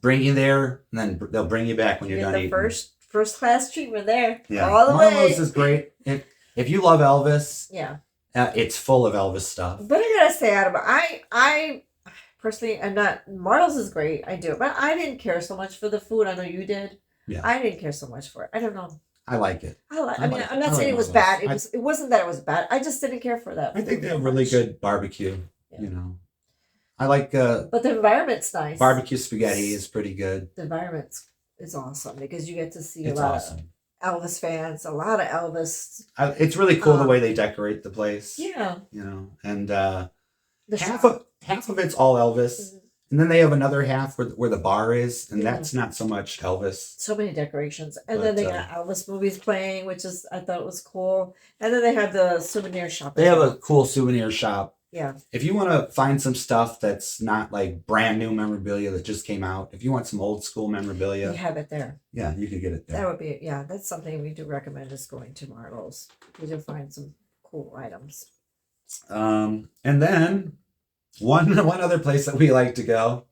bring you there, and then they'll bring you back when you you're get done the eating. first class treatment there. Yeah, All the Marlowe's way. is great. If you love Elvis, Yeah. it's full of Elvis stuff. But I gotta say, Adam, I personally am not. Marlowe's is great, I do, but I didn't care so much for the food. I know you did. Yeah. I didn't care so much for it. I don't know. I like it. I I mean, like- I'm not I saying like it was Marlowe's. bad. It wasn't that it was bad. I just didn't care for that. I think food they have that really much. good barbecue. Yeah. I like But the environment's nice. barbecue spaghetti is pretty good. The environment is awesome because you get to see It's a lot awesome. of Elvis fans, a lot of Elvis. It's really cool the Um, way they decorate the place. Yeah. And The half shop. of it's all Elvis, Mhm. and then they have another half where the bar is, and Yeah. that's not so much Elvis. So many decorations. And then But, they got Elvis movies playing, which is I thought was cool. And then they have the souvenir shop. They as have well. a cool souvenir shop. Yeah. If you want to find some stuff that's not like brand new memorabilia that just came out, if you want some old school memorabilia, You have it there. yeah, you could get it there. That would be that's something we do recommend is going to Marlowe's because you'll find some cool items. And then one other place that we like to go,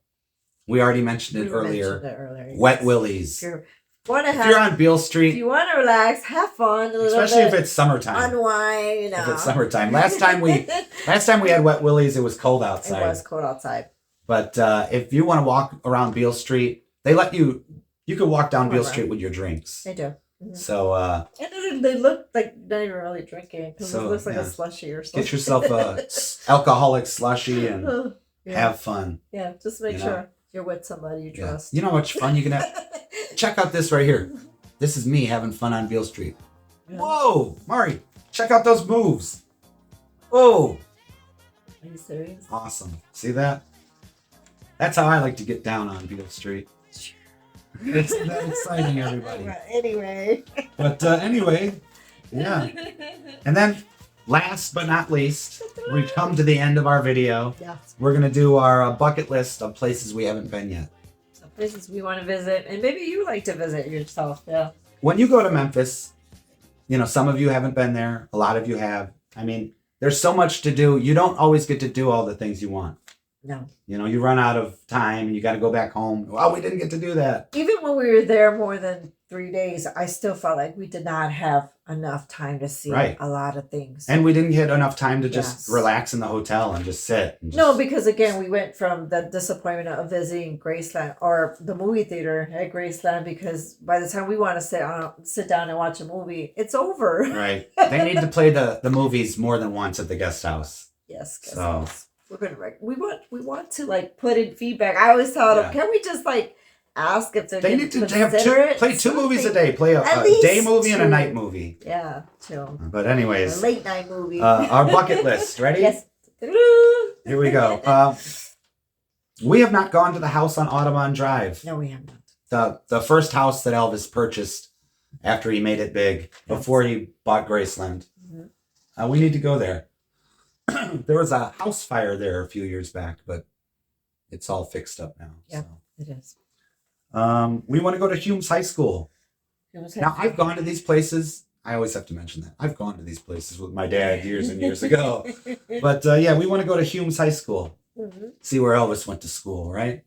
we already mentioned it We earlier. mentioned it earlier. Wet Yes. Willie's. If you want to If you're have, on Beale if Street, you want to relax, have fun, a little especially if bit, it's summertime. unwind. If it's summertime. Last time we had Wet Willie's, it was cold It outside. was cold outside. But if you want to walk around Beale Street, they let you You could walk down Beale Whatever. Street with your drinks. They do. Mhm. So And they look like not even really drinking because So, it looks like yeah. a slushy or something. get yourself a alcoholic slushy and yeah. have fun. Yeah, just make you know. sure you're with somebody you Yeah. trust. You know how much fun you can have? Check out this right here. This is me having fun on Beale Street. Yeah. Whoa, Mari, check out those moves. Whoa, Are you serious? awesome. See that? That's how I like to get down on Beale Street. It's that exciting, everybody. Anyway. But anyway, yeah. And then, last but not least, we've come to the end of our video. Yeah. We're going to do our bucket list of places we haven't been yet. Some places we want to visit, and maybe you like to visit yourself. Yeah. When you go to Memphis, you know, some of you haven't been there. A lot of you have. I mean, there's so much to do. You don't always get to do all the things you want. No. You know, you run out of time. You got to go back home. Oh, we didn't get to do that. Even when we were there more than 3 days, I still felt like we did not have enough time to see Right. a lot of things. And we didn't get enough time to just Yes. relax in the hotel and just sit. And just, No, because again, we went from the disappointment of visiting Graceland or the movie theater at Graceland because by the time we want to sit down and watch a movie, it's over. Right. They need to play the movies more than once at the guest house. Yes, guess So- what? We're gonna we want to like put in feedback. I always tell them, Yeah. can we just like ask if they're They gonna need to consider it? play two movies a day. Play a At day least movie and a two. night movie. Yeah, chill. But A anyways, late night movie. our bucket list. Ready? Yes. Here we go. We have not gone to the house on Audubon Drive. No, we have not. The first house that Elvis purchased after he made it big, before he bought Graceland. Mhm. We need to go there. There was a house fire there a few years back, but it's all fixed up now. Yeah. So. It is. We want to go to Humes High School. Now, I've gone to these places. I always have to mention that. I've gone to these places with my dad years and years ago. But yeah, we want to go to Humes High School. Mhm. See where Elvis went to school, right?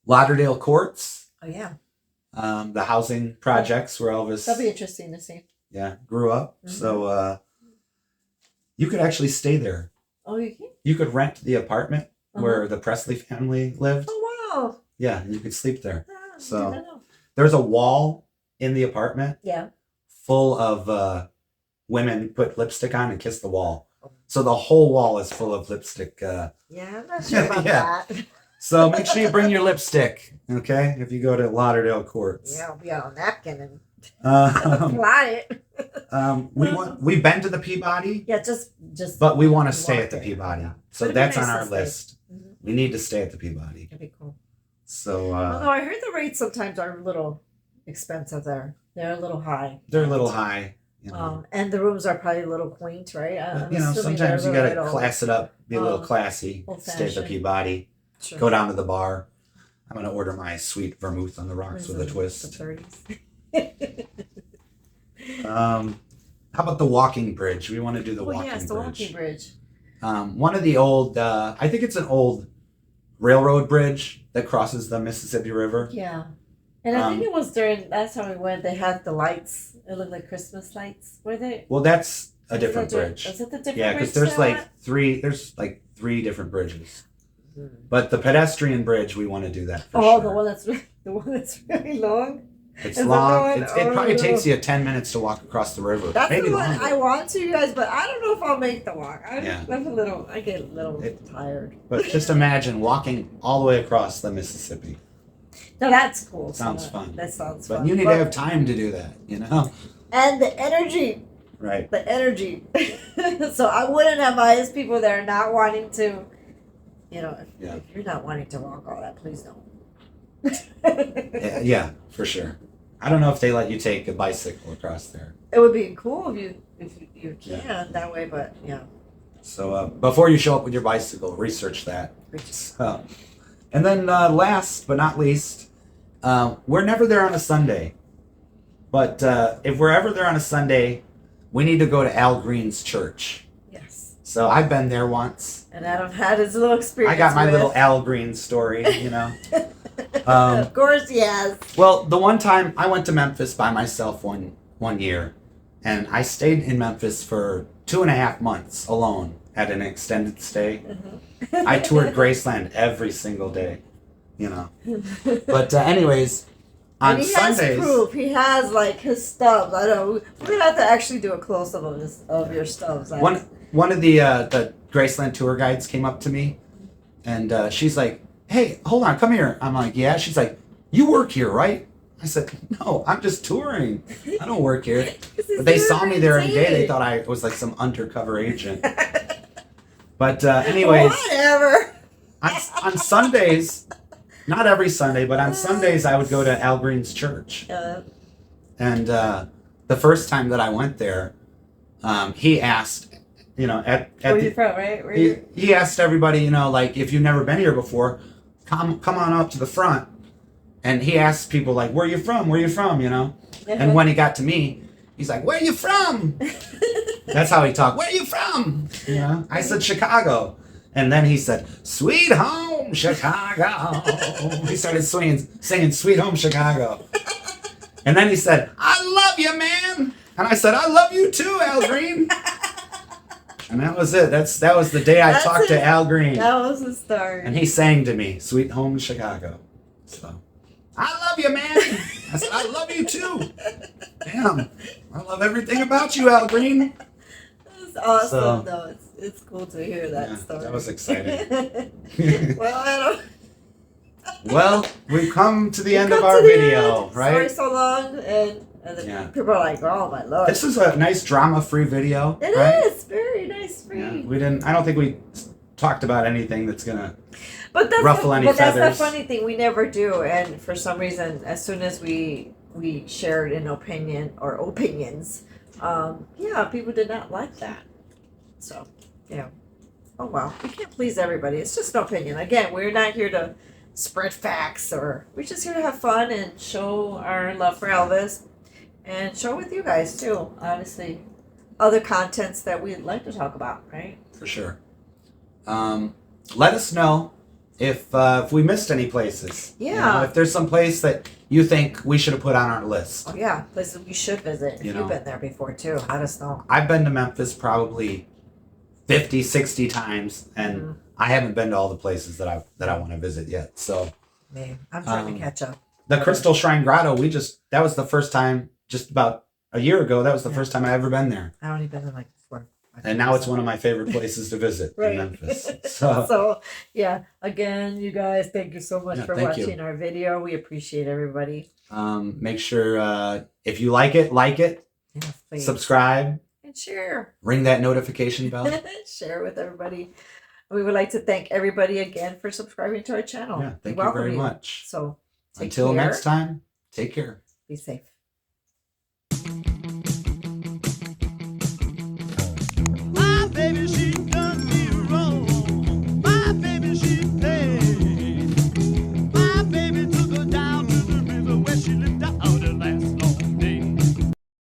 Lauderdale Courts, Oh yeah, the housing projects where Elvis that'll be interesting to see. grew up. Mhm. So you could actually stay there. Oh, you can. You could rent the apartment where the Presley family lived. Oh wow. Yeah, and you could sleep there. Ah, I So- didn't know. There's a wall in the apartment Yeah. full of women put lipstick on and kiss the wall. So the whole wall is full of lipstick. Yeah, I'm not sure about Yeah. that. So make sure you bring your lipstick, okay? If you go to Lauderdale Courts. Yeah, I'll be on a napkin and Um, apply it. we've been to the Peabody, Yeah, just. but we want to stay walk at the there. Peabody. Yeah. So It'd be that's nice on to our stay. list. Mhm. We need to stay at the Peabody. That'd be cool. So Although I heard the rates sometimes are a little expensive there. They're a little high. they're a little high. You know, And the rooms are probably a little quaint, right? I'm you know, assuming sometimes you they're a gotta little class it up, be a little classy. Stay at the old-fashioned. Peabody. Sure. Go down to the bar. I'm gonna order my sweet vermouth on the rocks with a The twist. 30s. How about the walking bridge? We want to do the Oh walking yes, the bridge. walking bridge. One of the old, I think it's an old railroad bridge that crosses the Mississippi River. Yeah. And I think it was during last time we went. They had the lights. It looked like Christmas lights. Were they? Well, that's a different bridge. Is it the different Yeah, bridge? because there's that like went? three different bridges. Mhm. But the pedestrian bridge, we want to do that for Oh, sure. the one that's really long. It's is that long. the one? It probably Oh. takes you 10 minutes to walk across the river. That's Maybe the one longer. I want to, you guys, but I don't know if I'll make the walk. Yeah. I get a little tired. But just imagine walking all the way across the Mississippi. No, that's cool. Sounds So fun. That sounds But fun. you need to have time to do that, you know? and the energy. Right. The energy. So I wouldn't advise people that are not wanting to, if you're not wanting to walk all that, please don't. Yeah, for sure. I don't know if they let you take a bicycle across there. It would be cool if you can Yeah. that way, but yeah. So before you show up with your bicycle, research that. Which- And then last but not least, we're never there on a Sunday. But if we're ever there on a Sunday, we need to go to Al Green's church. Yes. So I've been there once. And Adam had his little experience. I got my with. little Al Green story, you know. Of course, yes. Well, the one time I went to Memphis by myself one year, and I stayed in Memphis for 2.5 months alone at an extended stay. I toured Graceland every single day you know. But anyways, on and he Sundays, has proof. He has like his stubs. I know we're gonna have to actually do a close up of your stubs. one of the Graceland tour guides came up to me, and she's like, "Hey, hold on, come here." I'm like, "Yeah." She's like, "You work here, right?" I said, "No, I'm just touring. I don't work here." But they saw me there every day. They thought I was like some undercover agent. But anyways, whatever. on Sundays, not every Sunday, but on Sundays I would go to Al Green's church. And the first time that I went there, he asked, you know, Where you from, right? he asked everybody, you know, like, if you've never been here before, come on up to the front. And he asked people like, "Where you from? Where you from?" You know. And when he got to me, he's like, "Where you from?" That's how he talked. "Where you from?" You know. I said, "Chicago." And then he said, "Sweet home Chicago." He started singing "Sweet Home Chicago." And then he said, "I love you, man." And I said, "I love you too, Al Green." And that was it. That was the day I talked to Al Green. That was the start. And he sang to me, "Sweet Home Chicago." So, "I love you, man." I said, "I love you too." Damn. I love everything about you, Al Green. It's awesome, though. It's cool to hear that story. That was exciting. Well, I don't. Well, we've come to the end of our video, right? Sorry so long, and then people are like, "Oh my lord." This is a nice drama-free video. It right? is very nice, free. Yeah, I don't think we talked about anything that's gonna ruffle any feathers. But feathers. that's the funny thing. We never do, and for some reason, as soon as we shared an opinion or opinions, people did not like that. So, yeah. Oh well, we can't please everybody. It's just an opinion. Again, we're not here to spread facts, or we're just here to have fun and show our love for Elvis, and show with you guys too. Obviously, other contents that we'd like to talk about, right? For sure. Let us know if we missed any places. Yeah. You know, if there's some place that you think we should have put on our list. Oh yeah, places we should visit. If You know. you've been there before too, let us know. I've been to Memphis probably 50, 60 times, and I haven't been to all the places that I want to visit yet. So Man, I'm trying to catch up. the Crystal Shrine Grotto, that was the first time, just about a year ago, that was the first time I ever been there. I only been there like 4. And now it's one of my favorite places to visit in Memphis. So yeah, again, you guys, thank you so much for thank you. watching our video. We appreciate everybody. Make sure if you like it, Yeah, please. subscribe, And share. ring that notification bell. Share with everybody. We would like to thank everybody again for subscribing to our channel. Yeah, thank We you welcome very much. So Until care. next time, take care. Be safe. My baby, she